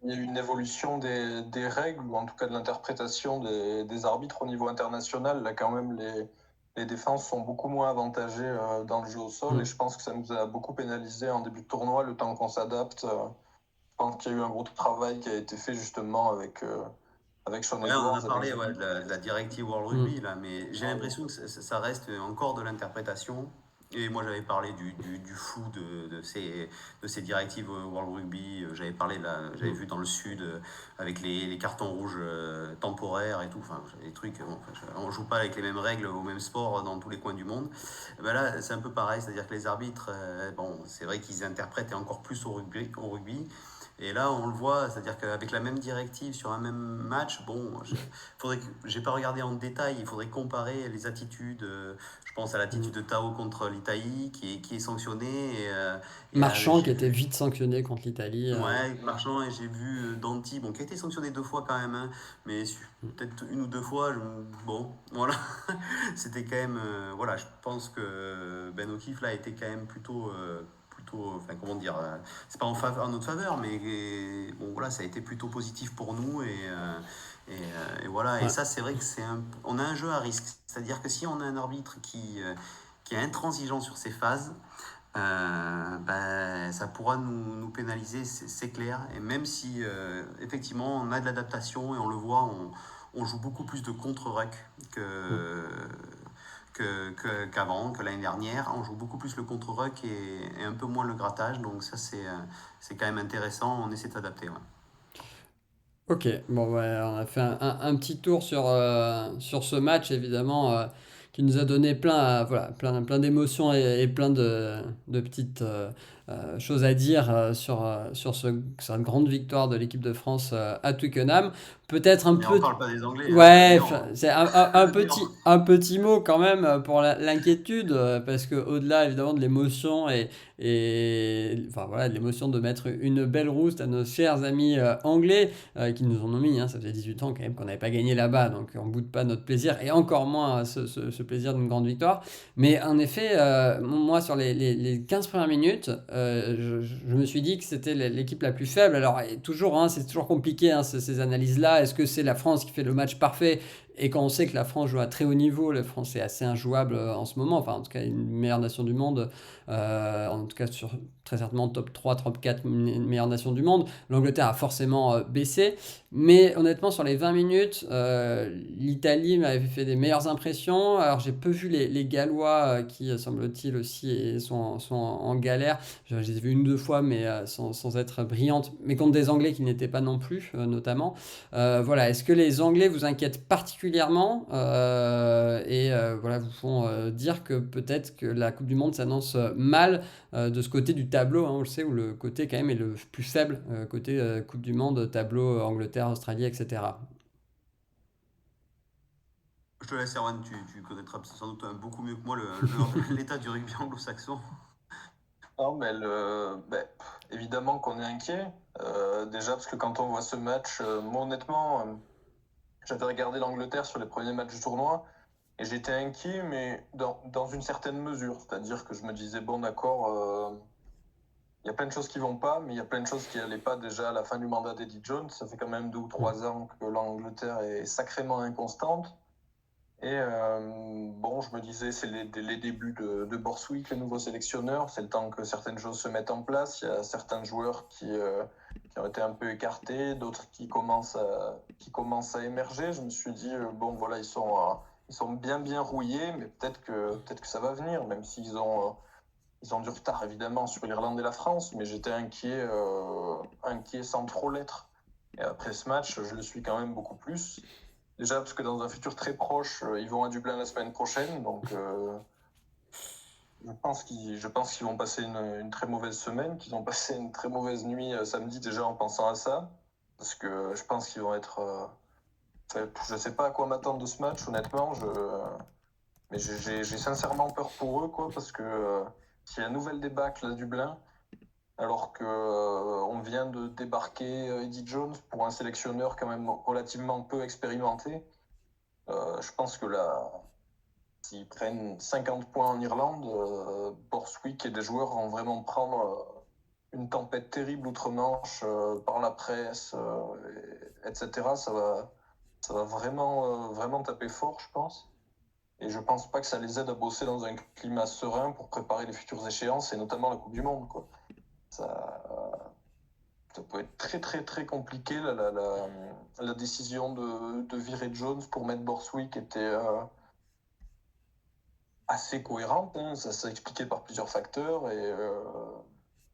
y a eu une évolution des règles, ou en tout cas de l'interprétation des arbitres au niveau international. Là, quand même, les défenses sont beaucoup moins avantagées dans le jeu au sol, et Mm. je pense que ça nous a beaucoup pénalisé en début de tournoi, le temps qu'on s'adapte. Je pense qu'il y a eu un gros travail qui a été fait justement avec Sean Ouais, on en a Edwards, avec parlé, ouais, Jamie. de la directive World Mm. Rugby, là, mais j'ai l'impression que ça reste encore de l'interprétation. Et moi, j'avais parlé du flou de ces directives World Rugby. J'avais parlé, là, j'avais Mm. vu dans le Sud, avec les cartons rouges temporaires et tout. Enfin, des trucs, bon, enfin, on joue pas avec les mêmes règles au même sport dans tous les coins du monde. Et ben là, c'est un peu pareil, c'est-à-dire que les arbitres, bon, c'est vrai qu'ils interprètent encore plus au rugby. Et là, on le voit, c'est-à-dire qu'avec la même directive sur un même match, bon, j'ai pas regardé en détail, il faudrait comparer les attitudes. Je pense à l'attitude Mm. de Tao contre l'Italie, qui est sanctionnée. Et Marchand, j'ai qui était vu, vite sanctionné contre l'Italie. ouais, Marchand, et j'ai vu Danti, bon, qui a été sanctionné 2 fois quand même, hein, mais peut-être une ou deux fois, bon, voilà. C'était quand même, voilà, je pense que Ben O'Keefe là était quand même plutôt, enfin comment dire, c'est pas en notre faveur, mais bon voilà, ça a été plutôt positif pour nous et voilà. Et Ouais. ça, c'est vrai que on a un jeu à risque, c'est-à-dire que si on a un arbitre qui est intransigeant sur ses phases, ben, ça pourra nous pénaliser, c'est clair. Et même si effectivement on a de l'adaptation et on le voit, on joue beaucoup plus de contre-ruck Mm. qu'avant, que l'année dernière. On joue beaucoup plus le contre-ruck et un peu moins le grattage. Donc ça, c'est quand même intéressant. On essaie de s'adapter. Ouais. Ok, bon, ouais, on a fait un petit tour sur ce match, évidemment, qui nous a donné voilà, plein d'émotions et plein de petites choses à dire sur cette grande victoire de l'équipe de France à Twickenham. Peut-être un Mais on peu. parle pas des Anglais, hein, le Ouais, Néant. c'est Le Néant. un petit mot quand même pour l'inquiétude, parce que au-delà évidemment de l'émotion enfin voilà, de l'émotion de mettre une belle rouste à nos chers amis anglais qui nous en ont mis, hein, ça faisait 18 ans quand même qu'on n'avait pas gagné là-bas, donc on boude pas notre plaisir et encore moins ce plaisir d'une grande victoire. Mais en effet, moi sur les 15 premières minutes, je me suis dit que c'était l'équipe la plus faible. Alors et toujours, hein, c'est toujours compliqué hein, ces analyses-là. Est-ce que c'est la France qui fait le match parfait? Et quand on sait que la France joue à très haut niveau, la France est assez injouable en ce moment, enfin en tout cas une meilleure nation du monde, en tout cas sur très certainement top 3, top 4 meilleures nations du monde. L'Angleterre a forcément baissé, mais honnêtement sur les 20 minutes, l'Italie m'avait fait des meilleures impressions. Alors j'ai peu vu les Gallois qui semble-t-il aussi sont en galère. Je les ai vus une ou deux fois, mais sans être brillantes, mais contre des Anglais qui n'étaient pas non plus, notamment. Voilà, est-ce que les Anglais vous inquiètent particulièrement voilà, vous font dire que peut-être que la Coupe du Monde s'annonce mal de ce côté du tableau, hein, on le sait, où le côté quand même est le plus faible, côté Coupe du Monde, tableau Angleterre, Australie, etc. Je te laisse, Erwan, tu connaîtras sans doute beaucoup mieux que moi l'état du rugby anglo-saxon. Non, mais évidemment qu'on est inquiet. Déjà, parce que quand on voit ce match, moi honnêtement, j'avais regardé l'Angleterre sur les premiers matchs du tournoi et j'étais inquiet, mais dans une certaine mesure. C'est-à-dire que je me disais, bon, d'accord, il y a plein de choses qui vont pas, mais il y a plein de choses qui allaient pas déjà à la fin du mandat d'Eddie Jones. Ça fait quand même 2 ou 3 ans que l'Angleterre est sacrément inconstante. Et bon, je me disais, c'est les débuts de Borswick, le nouveau sélectionneur. C'est le temps que certaines choses se mettent en place. Il y a certains joueurs qui ont été un peu écartés, d'autres qui commencent à émerger. Je me suis dit, bon, voilà, ils sont bien rouillés, mais peut-être que ça va venir, même s'ils ont du retard, évidemment, sur l'Irlande et la France. Mais j'étais inquiet sans trop l'être. Et après ce match, je le suis quand même beaucoup plus. Déjà parce que dans un futur très proche, ils vont à Dublin la semaine prochaine, donc je pense qu'ils vont passer une très mauvaise semaine, qu'ils ont passé une très mauvaise nuit samedi déjà en pensant à ça, parce que je pense qu'ils vont être. Je sais pas à quoi m'attendre de ce match, honnêtement, mais j'ai sincèrement peur pour eux, quoi, parce que s'il y a une nouvelle débâcle à Dublin, alors que on vient de débarquer Eddie Jones pour un sélectionneur quand même relativement peu expérimenté. Je pense que là, s'ils prennent 50 points en Irlande, Borswick et des joueurs vont vraiment prendre une tempête terrible outre-Manche par la presse, etc. Ça va vraiment taper fort, je pense. Et je pense pas que ça les aide à bosser dans un climat serein pour préparer les futures échéances, et notamment la Coupe du Monde, quoi. Ça, ça peut être très très très compliqué. La décision de virer Jones pour mettre Borswick était assez cohérente, hein. Ça s'est expliqué par plusieurs facteurs et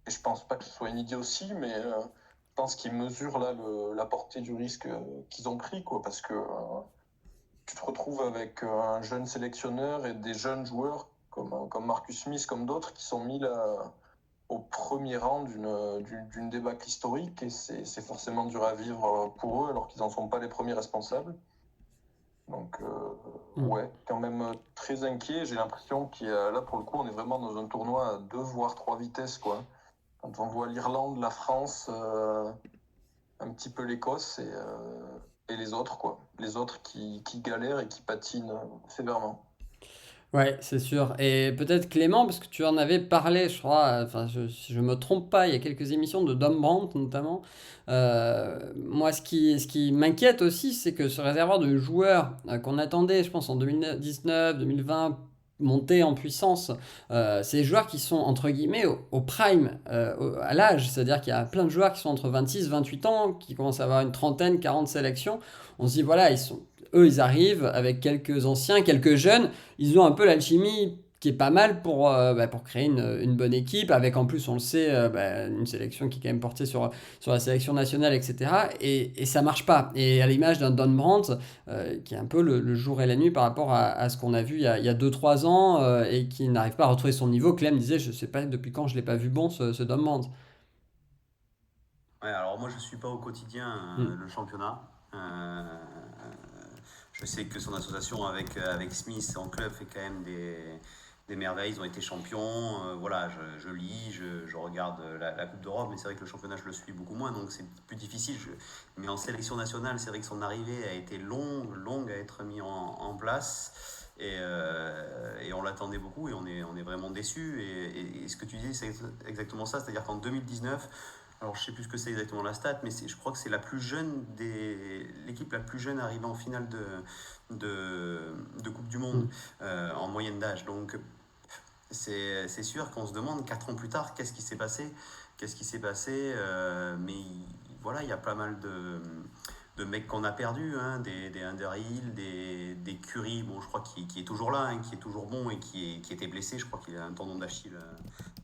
je pense pas que ce soit une idée aussi, mais je pense qu'ils mesurent là la portée du risque qu'ils ont pris, quoi, parce que tu te retrouves avec un jeune sélectionneur et des jeunes joueurs comme Marcus Smith, comme d'autres, qui sont mis là au premier rang d'une débâcle historique, et c'est forcément dur à vivre pour eux alors qu'ils n'en sont pas les premiers responsables. Donc, ouais, quand même très inquiet. J'ai l'impression là, pour le coup, on est vraiment dans un tournoi à 2 voire 3 vitesses, quoi. Quand on voit l'Irlande, la France, un petit peu l'Écosse et les autres, quoi. Les autres qui galèrent et qui patinent sévèrement. Ouais, c'est sûr. Et peut-être Clément, parce que tu en avais parlé, je crois, enfin, si je me trompe pas, il y a quelques émissions de Dom Brandt notamment. Moi, ce qui m'inquiète aussi, c'est que ce réservoir de joueurs qu'on attendait, je pense, en 2019, 2020, monter en puissance, c'est des joueurs qui sont, entre guillemets, au prime, à l'âge. C'est-à-dire qu'il y a plein de joueurs qui sont entre 26, 28 ans, qui commencent à avoir une trentaine, 40 sélections. On se dit, voilà, eux, ils arrivent avec quelques anciens, quelques jeunes, ils ont un peu l'alchimie qui est pas mal pour créer une bonne équipe, avec en plus, on le sait, une sélection qui est quand même portée sur la sélection nationale, etc. Et ça marche pas. Et à l'image d'un Don Brandt, qui est un peu le jour et la nuit par rapport à ce qu'on a vu il y a 2-3 ans, et qui n'arrive pas à retrouver son niveau. Clem disait, je sais pas depuis quand je l'ai pas vu bon, ce Don Brandt. Ouais, alors moi je suis pas au quotidien Mm. le championnat. Euh, je sais que son association avec Smith en club fait quand même des merveilles. Ils ont été champions. Voilà, je lis, je regarde la Coupe d'Europe, mais c'est vrai que le championnat je le suis beaucoup moins, donc c'est plus difficile. Mais en sélection nationale, c'est vrai que son arrivée a été longue à être mise en place. Et on l'attendait beaucoup et on est vraiment déçus. Et ce que tu dis, c'est exactement ça. C'est-à-dire qu'en 2019, alors je sais plus ce que c'est exactement la stat, mais je crois que c'est l'équipe la plus jeune arrivée en finale de Coupe du Monde Mm. en moyenne d'âge. Donc c'est sûr qu'on se demande 4 ans plus tard qu'est-ce qui s'est passé. Qu'est-ce qui s'est passé Mais voilà, il y a pas mal de mecs qu'on a perdus, hein, des Underhill, des Curry, bon, je crois qui est toujours là, hein, qui est toujours bon et qui était blessé. Je crois qu'il a un tendon d'Achille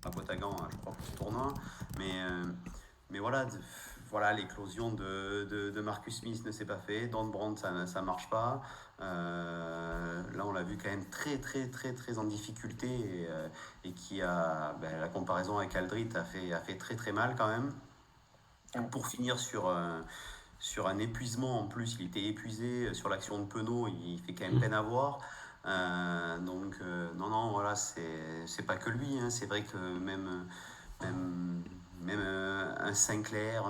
à Potagan, je crois, pour le tournoi. Mais voilà, l'éclosion de Marcus Smith ne s'est pas fait. Don Brandt, ça ne marche pas. Là, on l'a vu quand même très, très, très, très en difficulté et qui la comparaison avec Aldrit a fait très, très mal quand même. Pour finir sur un épuisement, en plus, il était épuisé sur l'action de Penaud, il fait quand même peine à voir. Donc, non, voilà, c'est pas que lui, hein. C'est vrai que même même un Sinclair,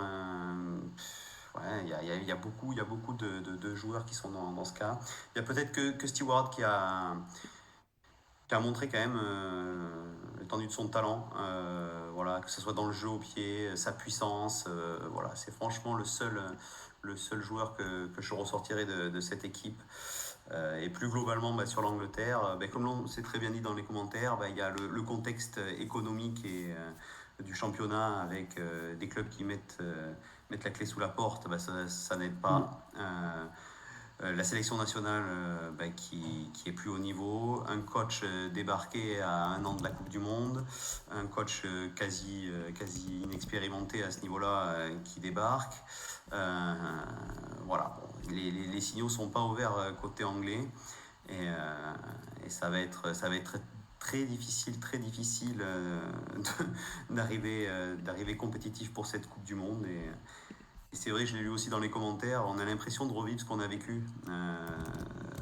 ouais, il y a beaucoup de joueurs qui sont dans ce cas. Il y a peut-être que Stewart qui a montré quand même l'étendue de son talent, voilà, que ce soit dans le jeu au pied, sa puissance, voilà, c'est franchement le seul joueur que je ressortirai de cette équipe. Et plus globalement, sur l'Angleterre, comme l'on s'est très bien dit dans les commentaires, il y a le contexte économique du championnat avec des clubs qui mettent la clé sous la porte, ça n'aide pas. La sélection nationale qui est plus haut niveau, un coach débarqué à 1 an de la Coupe du Monde, un coach quasi inexpérimenté à ce niveau-là qui débarque. Voilà, bon, les signaux ne sont pas ouverts côté anglais et ça va être très difficile d'arriver compétitif pour cette Coupe du Monde. Et c'est vrai, je l'ai lu aussi dans les commentaires, on a l'impression de revivre ce qu'on a vécu.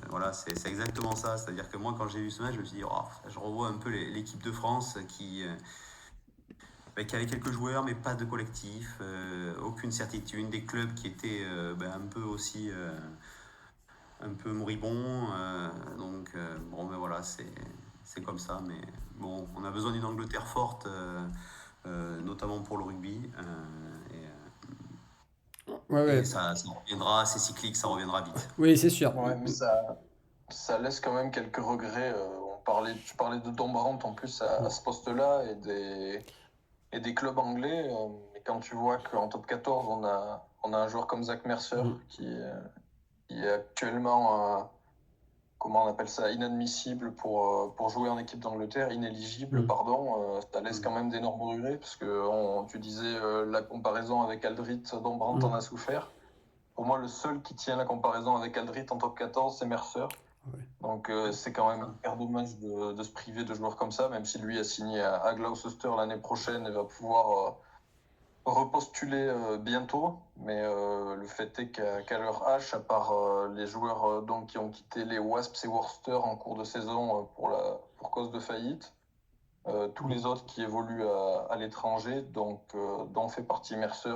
Voilà, c'est exactement ça. C'est-à-dire que moi, quand j'ai vu ce match, je me suis dit, je revois un peu l'équipe de France qui avait quelques joueurs, mais pas de collectif, aucune certitude, des clubs qui étaient un peu aussi un peu moribonds. Donc, voilà, c'est comme ça. Mais bon, on a besoin d'une Angleterre forte, notamment pour le rugby. Ouais. Et ça reviendra, c'est cyclique, ça reviendra vite. Oui, c'est sûr. Ouais, mais ça laisse quand même quelques regrets. Tu parlais de Don Brandt en plus à ce poste-là et des clubs anglais. Et quand tu vois qu'en top 14, on a un joueur comme Zach Mercer qui est actuellement, comment on appelle ça, inadmissible pour jouer en équipe d'Angleterre, inéligible, pardon, ça laisse quand même d'énormes regrets parce que tu disais la comparaison avec Aldrit, Don Brandt en a souffert. Pour moi, le seul qui tient la comparaison avec Aldrit en top 14, c'est Mercer. Ouais. Donc c'est quand même hyper dommage de se priver de joueurs comme ça, même si lui a signé à Gloucester l'année prochaine et va pouvoir repostuler bientôt. Mais le fait est qu'à leur âge, à part les joueurs qui ont quitté les Wasps et Worcester en cours de saison pour cause de faillite, tous les autres qui évoluent à l'étranger, dont fait partie Mercer,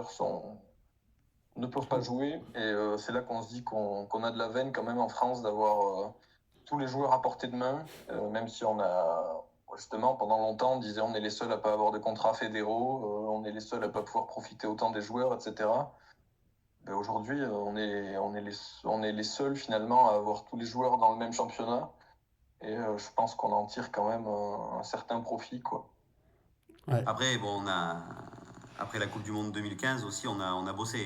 ne peuvent pas jouer. Et c'est là qu'on se dit qu'on a de la veine quand même en France d'avoir tous les joueurs à portée de main, même si on a, justement, pendant longtemps, on disait on est les seuls à pas avoir de contrats fédéraux, on est les seuls à pas pouvoir profiter autant des joueurs, etc. Mais aujourd'hui, on est les seuls finalement à avoir tous les joueurs dans le même championnat. Et je pense qu'on en tire quand même un certain profit, quoi. Ouais. Après, après la Coupe du Monde 2015 aussi, on a bossé.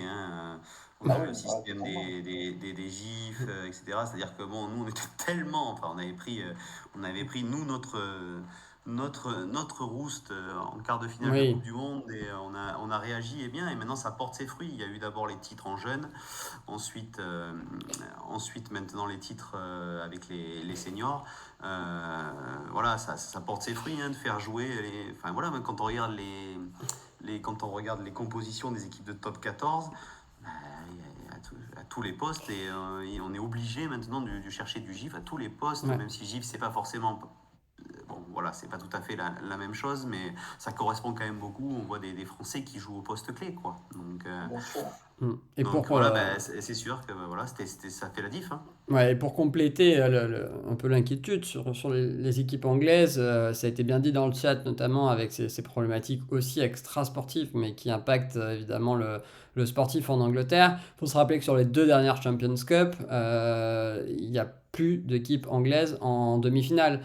On a le système des gifs, etc. C'est-à-dire que nous, on était tellement. Enfin, on avait pris nous, notre rouste en quart de finale de Coupe du Monde et on a réagi et bien. Et maintenant, ça porte ses fruits. Il y a eu d'abord les titres en jeunes, ensuite maintenant les titres avec les seniors. Voilà, ça porte ses fruits de faire jouer. Même quand on regarde quand on regarde les compositions des équipes de top 14, à tous les postes et on est obligé maintenant de chercher du GIF à tous les postes, même si GIF c'est pas forcément c'est pas tout à fait la même chose, mais ça correspond quand même beaucoup. On voit des Français qui jouent au poste clé, quoi. Donc, c'est sûr que ça fait la diff. Ouais, et pour compléter un peu l'inquiétude sur les équipes anglaises, ça a été bien dit dans le chat, notamment avec ces problématiques aussi extra-sportives, mais qui impactent évidemment le sportif en Angleterre. Il faut se rappeler que sur les 2 dernières Champions Cup, il n'y a plus d'équipe anglaise en demi-finale.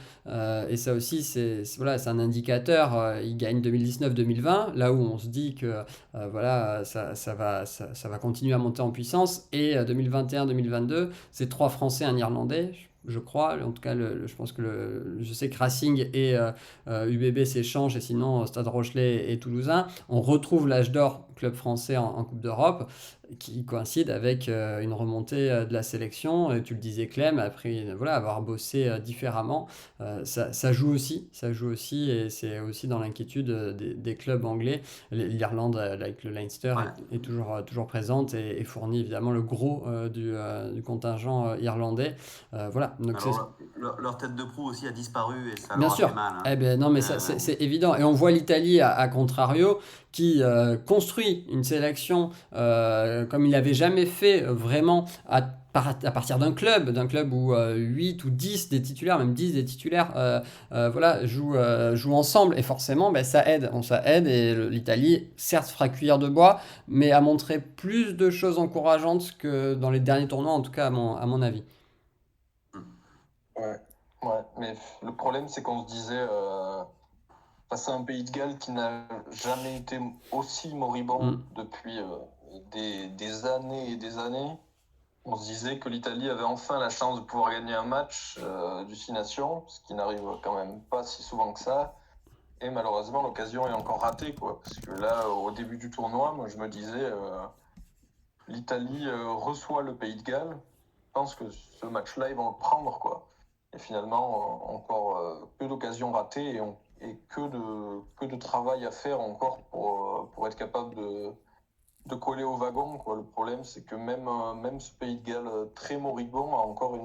Et ça aussi, c'est un indicateur. Ils gagnent 2019-2020, là où on se dit que ça va continuer à monter en puissance. Et 2021-2022, c'est 3 Français, un Irlandais, je crois. En tout cas, je pense que je sais que Racing et UBB s'échangent, et sinon Stade Rochelet et Toulousain. On retrouve l'âge d'or club français en Coupe d'Europe, qui coïncide avec une remontée de la sélection. Et tu le disais, Clem, après avoir bossé différemment, ça joue aussi, et c'est aussi dans l'inquiétude des clubs anglais. L'Irlande, avec le Leinster, est toujours présente et fournit évidemment le gros du contingent irlandais. Voilà, donc Alors, leur tête de proue aussi a disparu et ça bien leur a fait sûr. mal, hein. Eh ben non, mais ça, c'est évident. Et on voit l'Italie, à contrario, qui construit une sélection comme il n'avait jamais fait vraiment à partir d'un club où 8 ou 10 des titulaires, même 10 des titulaires, voilà, jouent ensemble. Et forcément, ben, ça aide. Et l'Italie, certes, fera cuillère de bois, mais a montré plus de choses encourageantes que dans les derniers tournois, en tout cas à mon avis. Ouais, ouais. Mais le problème, c'est qu'on se disait, face à un pays de Galles qui n'a jamais été aussi moribond Mm. depuis des années et des années, on se disait que l'Italie avait enfin la chance de pouvoir gagner un match du Six Nations, ce qui n'arrive quand même pas si souvent que ça. Et malheureusement, l'occasion est encore ratée, quoi. Parce que là, au début du tournoi, moi, je me disais, l'Italie reçoit le Pays de Galles. Je pense que ce match-là, ils vont le prendre, quoi. Et finalement, encore peu d'occasions ratées et que de travail à faire encore pour être capable de coller au wagon, quoi. Le problème, c'est que même ce Pays de Galles très moribond a encore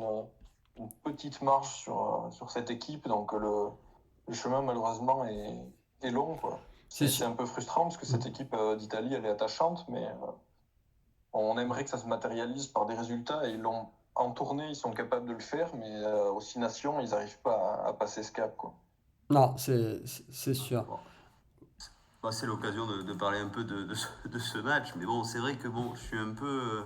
une petite marge sur cette équipe. Donc le chemin, malheureusement, est long, quoi. C'est C'est sûr. un peu frustrant parce que cette équipe d'Italie, elle est attachante, mais on aimerait que ça se matérialise par des résultats et ils l'ont en tournée, ils sont capables de le faire, mais aux Six Nations, ils n'arrivent pas à passer ce cap, quoi. Non, c'est sûr. Bon, bah, c'est l'occasion de parler un peu de ce match. Mais bon, c'est vrai que bon, je suis un peu.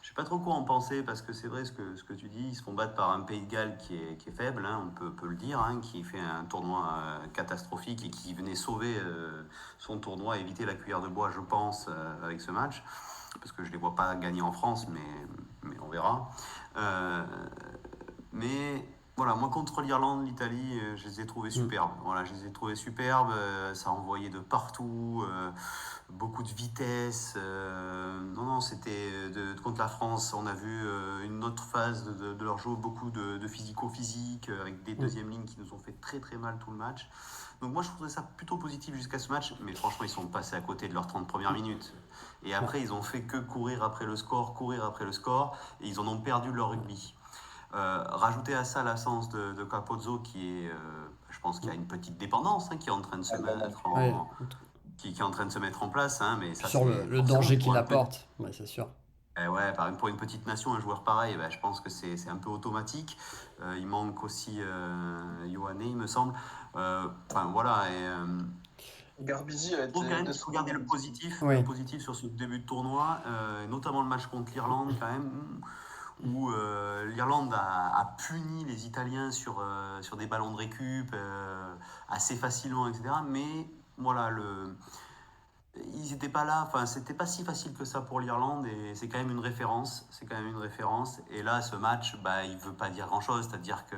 Je sais pas trop quoi en penser parce que c'est vrai ce que tu dis. Ils se font battre par un Pays de Galles qui est faible, hein, peut le dire, hein, qui fait un tournoi catastrophique et qui venait sauver son tournoi, éviter la cuillère de bois, je pense, avec ce match. Parce que je les vois pas gagner en France, mais on verra. Euh, mais voilà, moi contre l'Irlande, l'Italie, je les ai trouvés Mm. superbes. Voilà, je les ai trouvés superbes. Ça envoyait de partout, beaucoup de vitesse. Non, c'était contre la France. On a vu une autre phase de leur jeu, beaucoup de physico-physique, avec des Mm. deuxièmes lignes qui nous ont fait très très mal tout le match. Donc moi je trouvais ça plutôt positif jusqu'à ce match, mais franchement ils sont passés à côté de leurs 30 premières minutes. Et après ils ont fait que courir après le score, et ils en ont perdu leur rugby. Rajouter à ça l'absence de Capozzo je pense qu'il y a une petite dépendance, hein, qui est en train de se mettre Ouais. qui est en train de se mettre en place, hein, mais ça Sur c'est le forcément danger pour qu'il un apporte, ouais, c'est sûr. ouais, pour une petite nation, un joueur pareil, je pense que c'est un peu automatique. Il manque aussi Ioane, il me semble. Enfin voilà, et Garbizi a faut été quand même faut garder Oui. le positif sur ce début de tournoi, notamment le match contre l'Irlande quand même, où l'Irlande a puni les Italiens sur des ballons de récup assez facilement, etc. Mais voilà, ils n'étaient pas là, enfin c'était pas si facile que ça pour l'Irlande et c'est quand même une référence, Et là, ce match, il veut pas dire grand-chose, c'est-à-dire que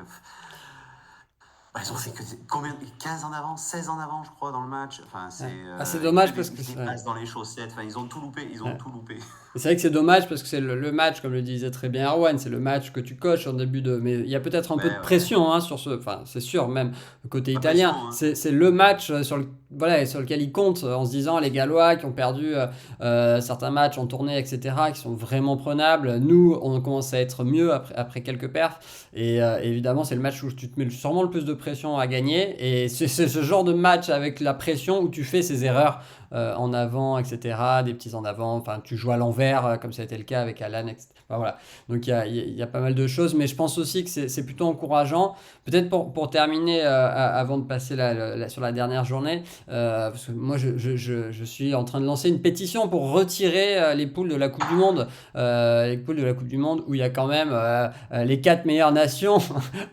ils ont fait combien, 15 en avant, 16 en avant, je crois, dans le match. Enfin, C'est dommage parce que des passes dans les chaussettes. Enfin, ils ont tout loupé, Ouais. tout loupé. Et c'est vrai que c'est dommage parce que c'est le match, comme le disait très bien Erwan, c'est le match que tu coches en début de. Mais il y a peut-être un peu de Ouais. pression, hein, sur ce. Enfin, c'est sûr, même côté Pas italien. pression, hein. C'est le match sur lequel ils comptent en se disant les Gallois qui ont perdu certains matchs en tournée, etc., qui sont vraiment prenables. Nous, on commence à être mieux après quelques perfs. Et évidemment, c'est le match où tu te mets sûrement le plus de pression à gagner. Et c'est ce genre de match avec la pression où tu fais ces erreurs en avant, etc., des petits en avant, enfin tu joues à l'envers, comme ça a été le cas avec Alan, etc. Enfin, voilà. Donc il y a pas mal de choses, mais je pense aussi que c'est plutôt encourageant. Peut-être pour terminer, avant de passer sur la dernière journée, parce que moi je suis en train de lancer une pétition pour retirer les poules de la Coupe du Monde, les poules de la Coupe du Monde où il y a quand même les 4 meilleures nations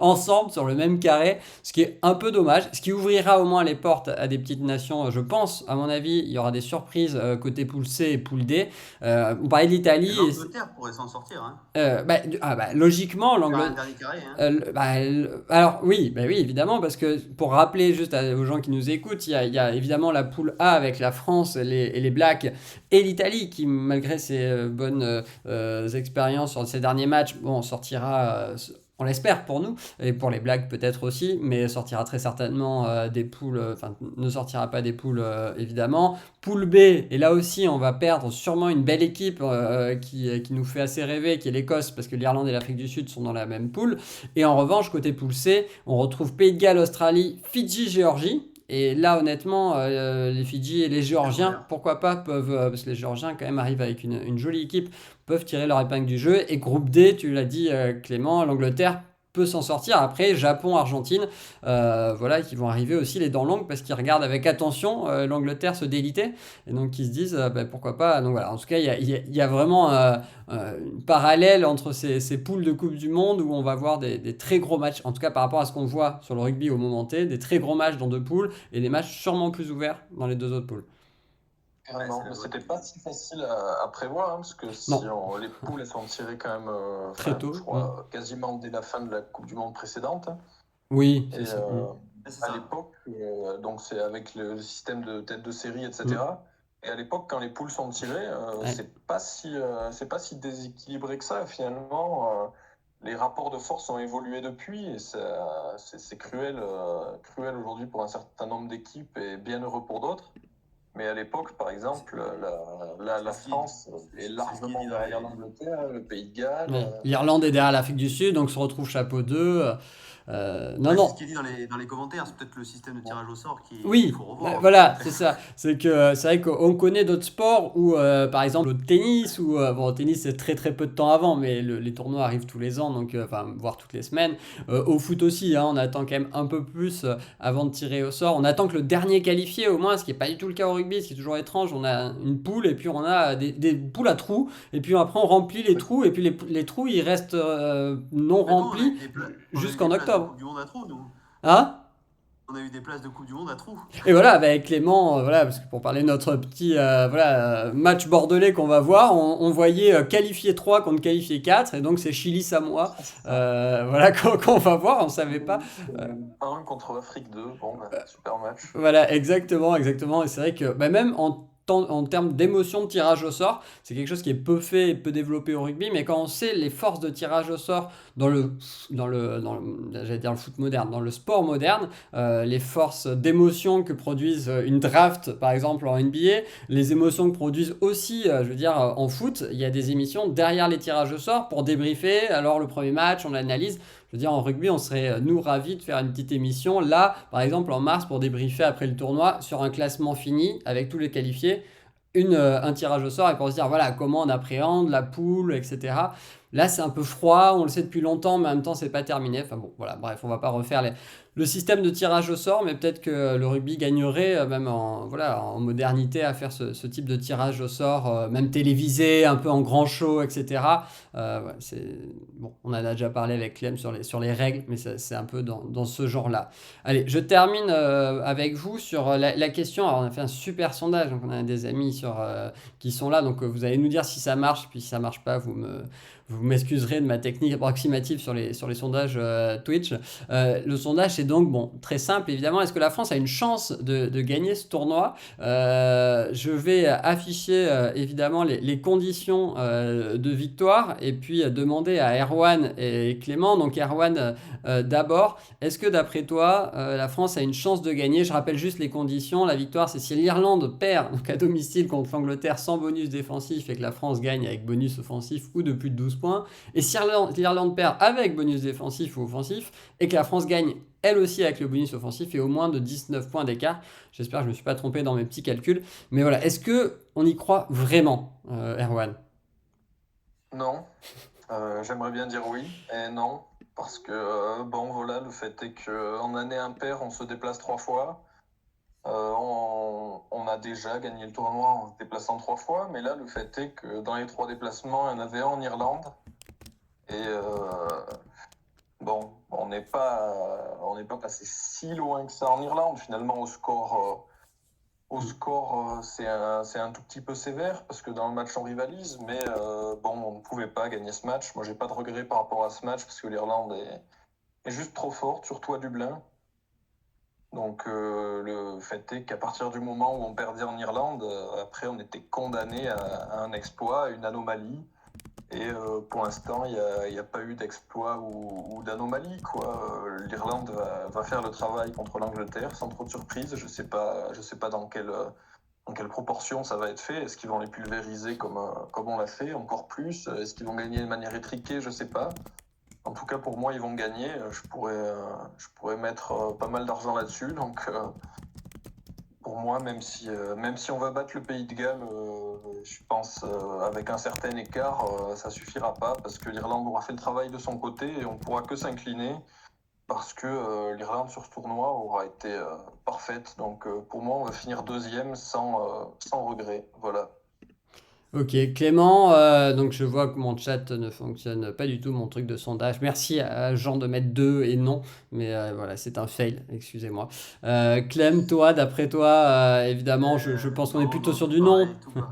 ensemble sur le même carré, ce qui est un peu dommage, ce qui ouvrira au moins les portes à des petites nations, je pense, à mon avis, il y aura des surprises côté poule C et poule D. On parlait de l'Italie. L'Angleterre pourrait s'en sortir, hein. Logiquement, Faire un l'Angleterre. dernier carré, hein. Alors oui, oui, évidemment, parce que pour rappeler juste aux gens qui nous écoutent, il y a évidemment la poule A avec la France et les Blacks et l'Italie qui, malgré ses bonnes expériences sur ces derniers matchs, sortira On l'espère pour nous, et pour les Blacks peut-être aussi, mais sortira très certainement des poules, enfin ne sortira pas des poules évidemment. Poule B, et là aussi on va perdre sûrement une belle équipe qui nous fait assez rêver, qui est l'Écosse, parce que l'Irlande et l'Afrique du Sud sont dans la même poule. Et en revanche, côté poule C, on retrouve Pays de Galles, Australie, Fidji, Géorgie. Et là, honnêtement, les Fidji et les Géorgiens, pourquoi pas, peuvent, parce que les Géorgiens, quand même, arrivent avec une jolie équipe, peuvent tirer leur épingle du jeu. Et groupe D, tu l'as dit, Clément, l'Angleterre peut s'en sortir. Après, Japon, Argentine, voilà, qui vont arriver aussi les dents longues parce qu'ils regardent avec attention l'Angleterre se déliter. Et donc, ils se disent, bah, pourquoi pas. Donc voilà, en tout cas, il y a vraiment une parallèle entre ces poules de Coupe du Monde où on va voir des très gros matchs, en tout cas par rapport à ce qu'on voit sur le rugby au moment T, des très gros matchs dans deux poules et des matchs sûrement plus ouverts dans les deux autres poules. Carrément, c'est la mais loi c'était du- pas si facile à prévoir, hein, parce que Non, les poules elles sont tirées quand même, très je tôt. crois, quasiment dès la fin de la Coupe du Monde précédente. Oui, Et c'est ça. C'est à ça. l'époque, donc c'est avec le système de tête de série, Mm. etc. Et à l'époque, quand les poules sont tirées, Ouais. c'est pas si déséquilibré que ça. Finalement, les rapports de force ont évolué depuis, et c'est cruel, cruel aujourd'hui pour un certain nombre d'équipes et bien heureux pour d'autres. Mais à l'époque, par exemple, la C'est ce qui France c'est est ce qui est largement dit dans derrière les. l'Angleterre, le Pays de Galles. Ouais. L'Irlande est derrière l'Afrique du Sud, donc se retrouve chapeau 2. Non, Ouais, c'est ce non. qui est dit dans les commentaires. C'est peut-être le système de tirage au sort qu'il Oui, faut revoir aussi. voilà, c'est ça. C'est que c'est vrai qu'on connaît d'autres sports où, par exemple, au tennis, où, bon, au tennis, c'est très très peu de temps avant, mais les tournois arrivent tous les ans, donc, enfin, voire toutes les semaines. Au foot aussi, hein, on attend quand même un peu plus avant de tirer au sort. On attend que le dernier qualifié, au moins, ce qui n'est pas du tout le cas au rugby, ce qui est toujours étrange. On a une poule et puis on a des poules à trous, et puis après on remplit les trous, et puis les trous, ils restent non Mais nous, remplis on a eu jusqu'en des places de octobre. Coupe du Monde à trous, nous. Hein? On a eu des places de Coupe du Monde à trous. Et voilà, avec Clément, voilà, parce que pour parler de notre petit voilà, match bordelais qu'on va voir, on voyait qualifier 3 contre qualifier 4 et donc c'est Chili-Samoa voilà, qu'on va voir, on savait pas. Euh, 1 contre l'Afrique 2, bon, bah, super match. Voilà, exactement, exactement. Et c'est vrai que bah, même en termes d'émotion de tirage au sort, c'est quelque chose qui est peu fait et peu développé au rugby, mais quand on sait les forces de tirage au sort j'allais dire le foot moderne, dans le sport moderne, les forces d'émotion que produisent une draft, par exemple en NBA, les émotions que produisent aussi, je veux dire, en foot, il y a des émissions derrière les tirages au sort pour débriefer. Alors le premier match, on l'analyse. Je veux dire, en rugby, on serait, nous, ravis de faire une petite émission, là, par exemple, en mars, pour débriefer après le tournoi, sur un classement fini, avec tous les qualifiés, un tirage au sort, et pour se dire, voilà, comment on appréhende la poule, etc. Là, c'est un peu froid, on le sait depuis longtemps, mais en même temps, c'est pas terminé. Enfin bon, voilà, bref, on va pas refaire le système de tirage au sort, mais peut-être que le rugby gagnerait, même voilà, en modernité, à faire ce type de tirage au sort, même télévisé, un peu en grand show, etc. Ouais, bon, on en a déjà parlé avec Clem sur les règles, mais c'est un peu dans ce genre-là. Allez, je termine avec vous sur la question. Alors, on a fait un super sondage, donc on a des amis qui sont là, donc vous allez nous dire si ça marche, puis si ça marche pas, vous m'excuserez de ma technique approximative sur les sondages Twitch. Le sondage, c'est donc bon, très simple évidemment. Est-ce que la France a une chance de gagner ce tournoi? Je vais afficher évidemment les conditions de victoire et puis demander à Erwan et Clément. Donc Erwan, d'abord, est-ce que d'après toi, la France a une chance de gagner? Je rappelle juste les conditions. La victoire, c'est si l'Irlande perd donc à domicile contre l'Angleterre sans bonus défensif et que la France gagne avec bonus offensif ou de plus de 12 points. Et si l'Irlande perd avec bonus défensif ou offensif et que la France gagne elle aussi avec le bonus offensif et au moins de 19 points d'écart. J'espère que je ne me suis pas trompé dans mes petits calculs. Mais voilà, est-ce que on y croit vraiment, Erwan? Non, j'aimerais bien dire oui, et non, parce que, bon, voilà, le fait est qu'en année impaire, on se déplace 3 fois. On a déjà gagné le tournoi en se déplaçant 3 fois, mais là, le fait est que dans les 3 déplacements, il y en avait un en Irlande. Et bon, on n'est pas passé si loin que ça en Irlande, finalement, au score. C'est un tout petit peu sévère parce que dans le match on rivalise, mais bon, on ne pouvait pas gagner ce match. Moi, j'ai pas de regret par rapport à ce match parce que l'Irlande est juste trop forte, surtout à Dublin. Donc le fait est qu'à partir du moment où on perdait en Irlande, après on était condamné à un exploit, à une anomalie. Et pour l'instant, il y a pas eu d'exploit ou d'anomalie, quoi. L'Irlande va faire le travail contre l'Angleterre sans trop de surprise. Je sais pas dans quelle proportion ça va être fait. Est-ce qu'ils vont les pulvériser comme on l'a fait, encore plus? Est-ce qu'ils vont gagner de manière étriquée? Je sais pas. En tout cas, pour moi, ils vont gagner. Je pourrais mettre pas mal d'argent là-dessus. Donc, pour moi, même si on va battre le Pays de Galles, je pense avec un certain écart, ça suffira pas parce que l'Irlande aura fait le travail de son côté et on pourra que s'incliner parce que l'Irlande sur ce tournoi aura été parfaite. Donc, pour moi, on va finir deuxième sans regret. Voilà. Ok, Clément, donc je vois que mon chat ne fonctionne pas du tout, mon truc de sondage. Merci à Jean de mettre 2 et non, mais voilà, c'est un fail, excusez-moi. Clem, toi, d'après toi, évidemment, je pense qu'on est Non, plutôt non, sur du non. tout pareil.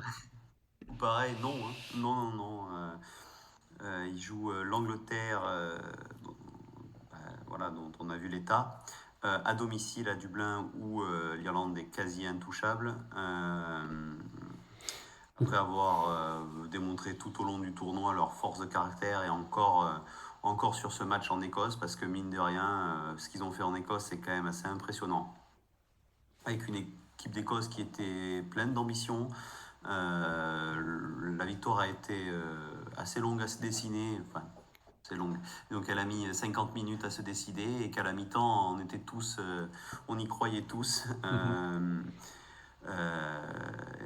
Tout pareil, non, hein. Non, non, non. Il joue l'Angleterre, voilà, dont on a vu l'état, à domicile à Dublin où l'Irlande est quasi intouchable. Après avoir démontré tout au long du tournoi leur force de caractère et encore sur ce match en Écosse, parce que mine de rien, ce qu'ils ont fait en Écosse, c'est quand même assez impressionnant. Avec une équipe d'Écosse qui était pleine d'ambition. La victoire a été assez longue à se dessiner. Enfin, c'est longue. Donc elle a mis 50 minutes à se décider et qu'à la mi-temps, on y croyait tous.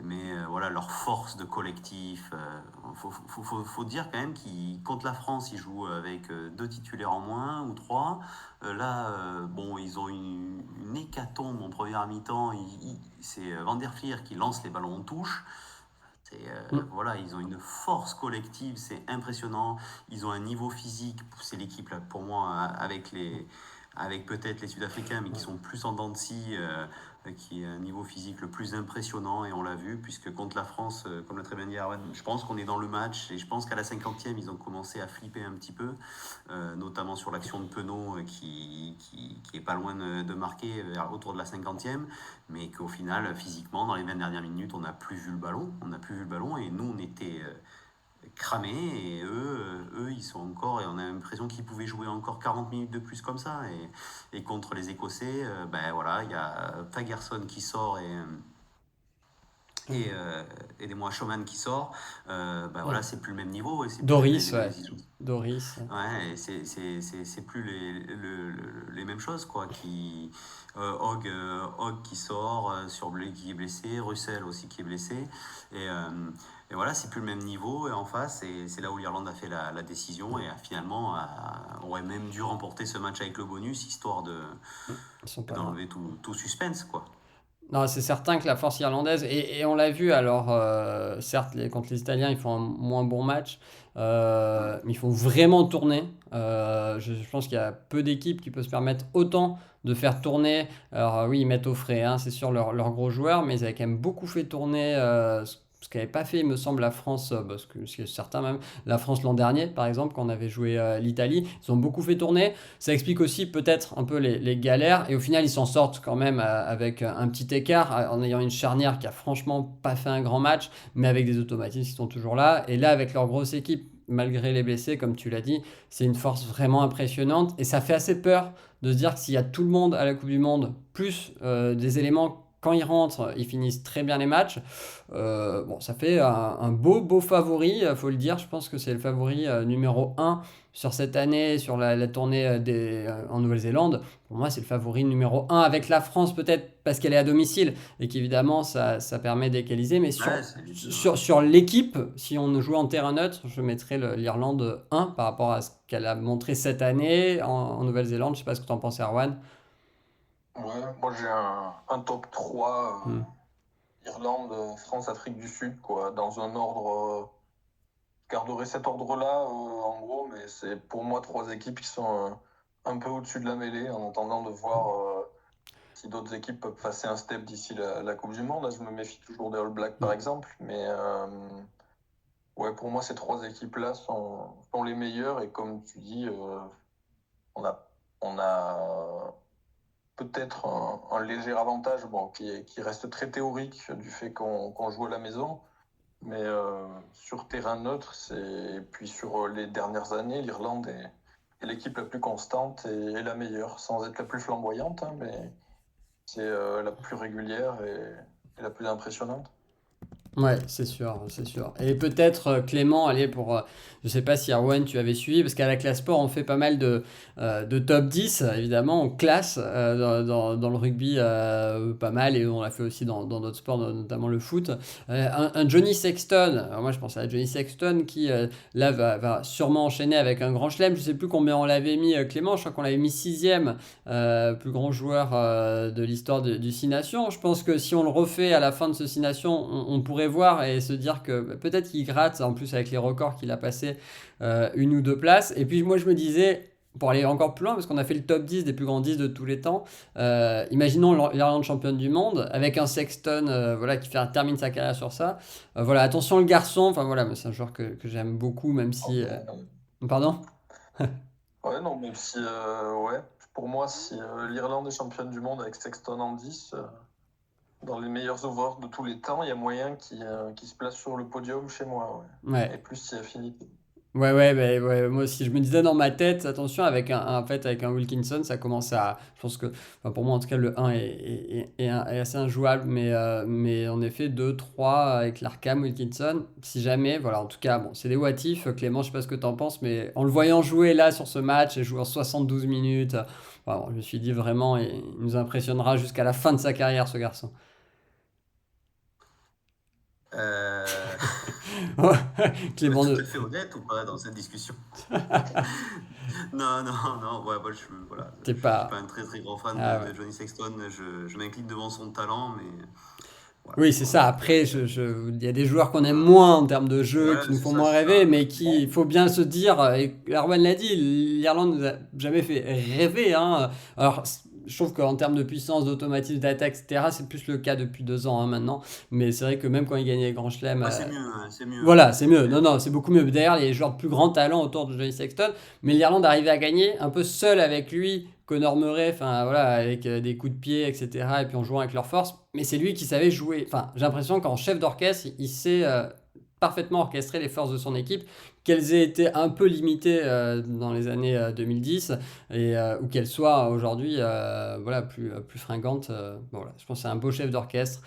Mais voilà, leur force de collectif. Faut dire quand même qu'ils, contre la France, ils jouent avec 2 titulaires en moins ou 3. Là, bon, ils ont une hécatombe en première mi-temps. C'est Van der Flier qui lance les ballons en touche. Voilà, ils ont une force collective, c'est impressionnant. Ils ont un niveau physique, c'est l'équipe là, pour moi, avec peut-être les Sud-Africains, mais qui sont plus en dents de scie, qui est un niveau physique le plus impressionnant, et on l'a vu, puisque contre la France, comme l'a très bien dit Arwan, je pense qu'on est dans le match, et je pense qu'à la 50e, ils ont commencé à flipper un petit peu, notamment sur l'action de Penaud, qui est pas loin de marquer autour de la 50e, mais qu'au final, physiquement, dans les 20 dernières minutes, on n'a plus vu le ballon, et nous, on était cramés, et eux, ils sont encore, et on a l'impression qu'ils pouvaient jouer encore 40 minutes de plus comme ça, et contre les Écossais, ben voilà, il y a Fagerson qui sort, aidez-moi, Schumann qui sort, ben voilà, c'est plus le même niveau, et c'est plus Doris, ouais. Doris. Ouais, et c'est plus les mêmes choses, quoi. Hogg qui sort, Surblé qui est blessé, Russell aussi qui est blessé. Et voilà, c'est plus le même niveau. Et en face, c'est là où l'Irlande a fait la décision et finalement aurait même dû remporter ce match avec le bonus, histoire d'enlever tout suspense, quoi. Non, c'est certain que la force irlandaise, et on l'a vu, alors certes, contre les Italiens, ils font un moins bon match, mais ils font vraiment tourner. Je pense qu'il y a peu d'équipes qui peuvent se permettre autant de faire tourner. Alors oui, ils mettent au frais, hein, c'est sûr, leurs gros joueurs, mais ils avaient quand même beaucoup fait tourner, ce qu'avait pas fait, il me semble, la France, parce que c'est certain même, la France l'an dernier, par exemple, quand on avait joué l'Italie. Ils ont beaucoup fait tourner. Ça explique aussi peut-être un peu les galères. Et au final, ils s'en sortent quand même avec un petit écart, en ayant une charnière qui a franchement pas fait un grand match, mais avec des automatismes qui sont toujours là. Et là, avec leur grosse équipe, malgré les blessés, comme tu l'as dit, c'est une force vraiment impressionnante. Et ça fait assez peur de se dire que s'il y a tout le monde à la Coupe du Monde, plus des éléments quand ils rentrent, ils finissent très bien les matchs. Bon, ça fait un beau favori, il faut le dire. Je pense que c'est le favori numéro 1 sur cette année, sur la tournée en Nouvelle-Zélande. Pour moi, c'est le favori numéro 1 avec la France, peut-être parce qu'elle est à domicile et qu'évidemment, ça permet d'égaliser. Mais Ouais, sur l'équipe, si on joue en terrain neutre, je mettrais l'Irlande 1 par rapport à ce qu'elle a montré cette année en Nouvelle-Zélande. Je ne sais pas ce que tu en penses, Erwan. Ouais, moi j'ai un top 3 Hmm. Irlande, France, Afrique du Sud, quoi, dans un ordre. Je garderai cet ordre-là, en gros, mais c'est pour moi trois équipes qui sont un peu au-dessus de la mêlée, en attendant de voir si d'autres équipes peuvent passer un step d'ici la Coupe du Monde. Là, je me méfie toujours des All Blacks, par exemple, mais ouais, pour moi, ces trois équipes-là sont les meilleures, et comme tu dis, on a peut-être un léger avantage, bon, qui reste très théorique du fait qu'on joue à la maison. Mais sur terrain neutre, et puis sur les dernières années, l'Irlande est l'équipe la plus constante et la meilleure, sans être la plus flamboyante, hein, mais c'est la plus régulière et la plus impressionnante. Ouais, c'est sûr, c'est sûr. Et peut-être Clément, allez, je sais pas si Erwan tu avais suivi, parce qu'à la classe sport, on fait pas mal de top 10 évidemment, on classe dans le rugby pas mal, et on l'a fait aussi dans d'autres sports, notamment le foot. Un Johnny Sexton, alors moi je pense à Johnny Sexton qui là va sûrement enchaîner avec un grand chelem, je sais plus combien on l'avait mis Clément, je crois qu'on l'avait mis sixième, plus grand joueur de l'histoire du Six Nations. Je pense que si on le refait à la fin de ce Six Nations, on pourrait voir et se dire que peut-être qu'il gratte, en plus avec les records qu'il a passé, une ou deux places. Et puis moi je me disais, pour aller encore plus loin, parce qu'on a fait le top 10 des plus grands 10 de tous les temps, imaginons l'Irlande championne du monde, avec un Sexton voilà, termine sa carrière sur ça. Voilà, attention le garçon, enfin voilà, c'est un joueur que j'aime beaucoup, même si... Pardon. Ouais, non, même si, ouais, pour moi, si l'Irlande est championne du monde avec Sexton en 10, dans les meilleurs ouvreurs de tous les temps, il y a moyen qu'il se place sur le podium chez moi. Ouais. Ouais. Et plus si affinité. Ouais, moi aussi, je me disais dans ma tête, attention, en fait, avec un Wilkinson, ça commence à. Je pense que, enfin, pour moi, en tout cas, le 1 est assez injouable, mais en effet, 2 3 avec l'Arkham, Wilkinson, si jamais, voilà, en tout cas, bon, c'est des what if. Clément, je sais pas ce que t'en penses, mais en le voyant jouer là sur ce match et jouer en 72 minutes, voilà, bon, je me suis dit vraiment, il nous impressionnera jusqu'à la fin de sa carrière, ce garçon. Euh, Clément, Tout à fait honnête ou pas dans cette discussion? Non, non, non, ouais, moi, voilà, t'es je suis pas pas. un très très grand fan Ah ouais. de Johnny Sexton. Je m'incline devant son talent, mais voilà, Oui, c'est ça. Après, il y a des joueurs qu'on aime moins en termes de jeu, qui ouais, nous c'est font ça, moins c'est rêver, ça. mais qui, il faut bien se dire, et Erwan l'a dit, l'Irlande nous a jamais fait rêver, hein. Alors, je trouve qu'en termes de puissance, d'automatisme, d'attaque, etc., c'est plus le cas depuis 2 ans hein, maintenant. Mais c'est vrai que même quand il gagnait les Grands Chelems, Ouais, c'est mieux, hein, c'est mieux, voilà, hein, c'est mieux. mais Non, non, c'est beaucoup mieux. D'ailleurs, il y a des joueurs de plus grand talent autour de Johnny Sexton, mais l'Irlande arrivait à gagner un peu seul avec lui, Conor Murray, enfin voilà, avec des coups de pied, etc. Et puis en jouant avec leur force. Mais c'est lui qui savait jouer. Enfin, j'ai l'impression qu'en chef d'orchestre, il sait parfaitement orchestrer les forces de son équipe, qu'elles aient été un peu limitées dans les années 2010 ou qu'elles soient aujourd'hui voilà, plus fringantes. Bon, voilà, je pense que c'est un beau chef d'orchestre.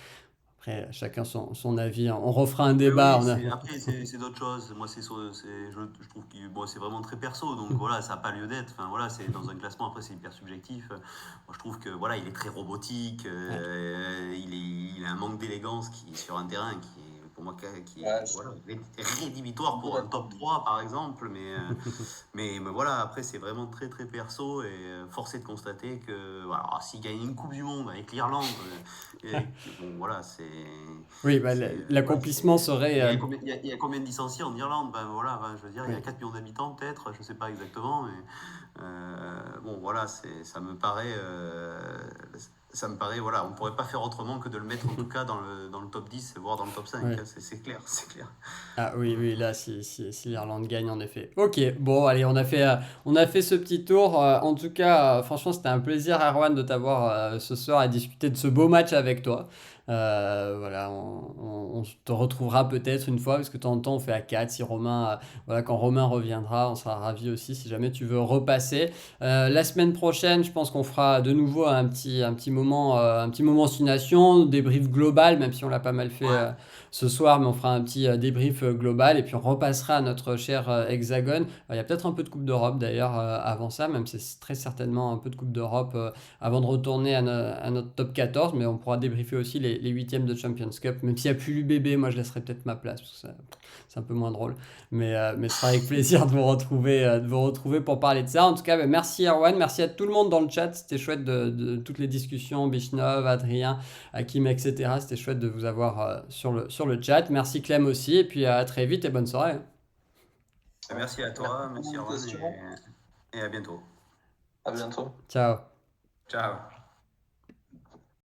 Après, chacun son avis. On refera un mais débat. oui, après, c'est d'autres choses. Moi, je trouve que bon, c'est vraiment très perso, donc voilà, ça n'a pas lieu d'être. Enfin, voilà, c'est dans un classement, après, c'est hyper subjectif. Moi, je trouve que voilà, il est très robotique, il a un manque d'élégance sur un terrain qui est, pour moi, qui Ouais, est voilà, rédhibitoire pour un top 3 par exemple, mais voilà, après, c'est vraiment très, très perso, et force est de constater que voilà, alors, s'il gagne une Coupe du Monde avec l'Irlande, bon, voilà, Oui, bah, voilà, l'accomplissement serait. il y a combien de licenciés en Irlande? Ben voilà, ben, je veux dire, il y a Oui. 4 millions d'habitants peut-être, je sais pas exactement, mais bon, voilà, ça me paraît, voilà, on pourrait pas faire autrement que de le mettre en tout cas dans le top 10, voire dans le top 5, Oui. hein, c'est clair, c'est clair. Ah oui, là, si l'Irlande gagne, en effet. Ok, bon, allez, on a fait ce petit tour. En tout cas, franchement, c'était un plaisir, Erwan, de t'avoir ce soir et discuter de ce beau match avec toi. Voilà, on te retrouvera peut-être une fois, parce que de temps en temps, on fait à 4. Si Romain, voilà, quand Romain reviendra, on sera ravis aussi, si jamais tu veux repasser. La semaine prochaine, je pense qu'on fera de nouveau un petit moment Nation, débrief global, même si on l'a pas mal fait Ouais, ce soir, mais on fera un petit débrief global et puis on repassera à notre cher Hexagone. Il y a peut-être un peu de Coupe d'Europe d'ailleurs avant ça, même si c'est très certainement un peu de Coupe d'Europe avant de retourner à notre top 14, mais on pourra débriefer aussi les huitièmes de Champions Cup, même s'il n'y a plus l'UBB, moi je laisserai peut-être ma place, parce que c'est un peu moins drôle. Mais ce sera avec plaisir de vous retrouver pour parler de ça. En tout cas, merci Erwan, merci à tout le monde dans le chat, c'était chouette de toutes les discussions, Bishnov, Adrien, Hakim, etc. C'était chouette de vous avoir sur le chat. Merci Clem aussi, et puis à très vite et bonne soirée. merci à toi, merci Merci pour Erwan, l'invitation. et à bientôt. À bientôt. Ciao. Ciao.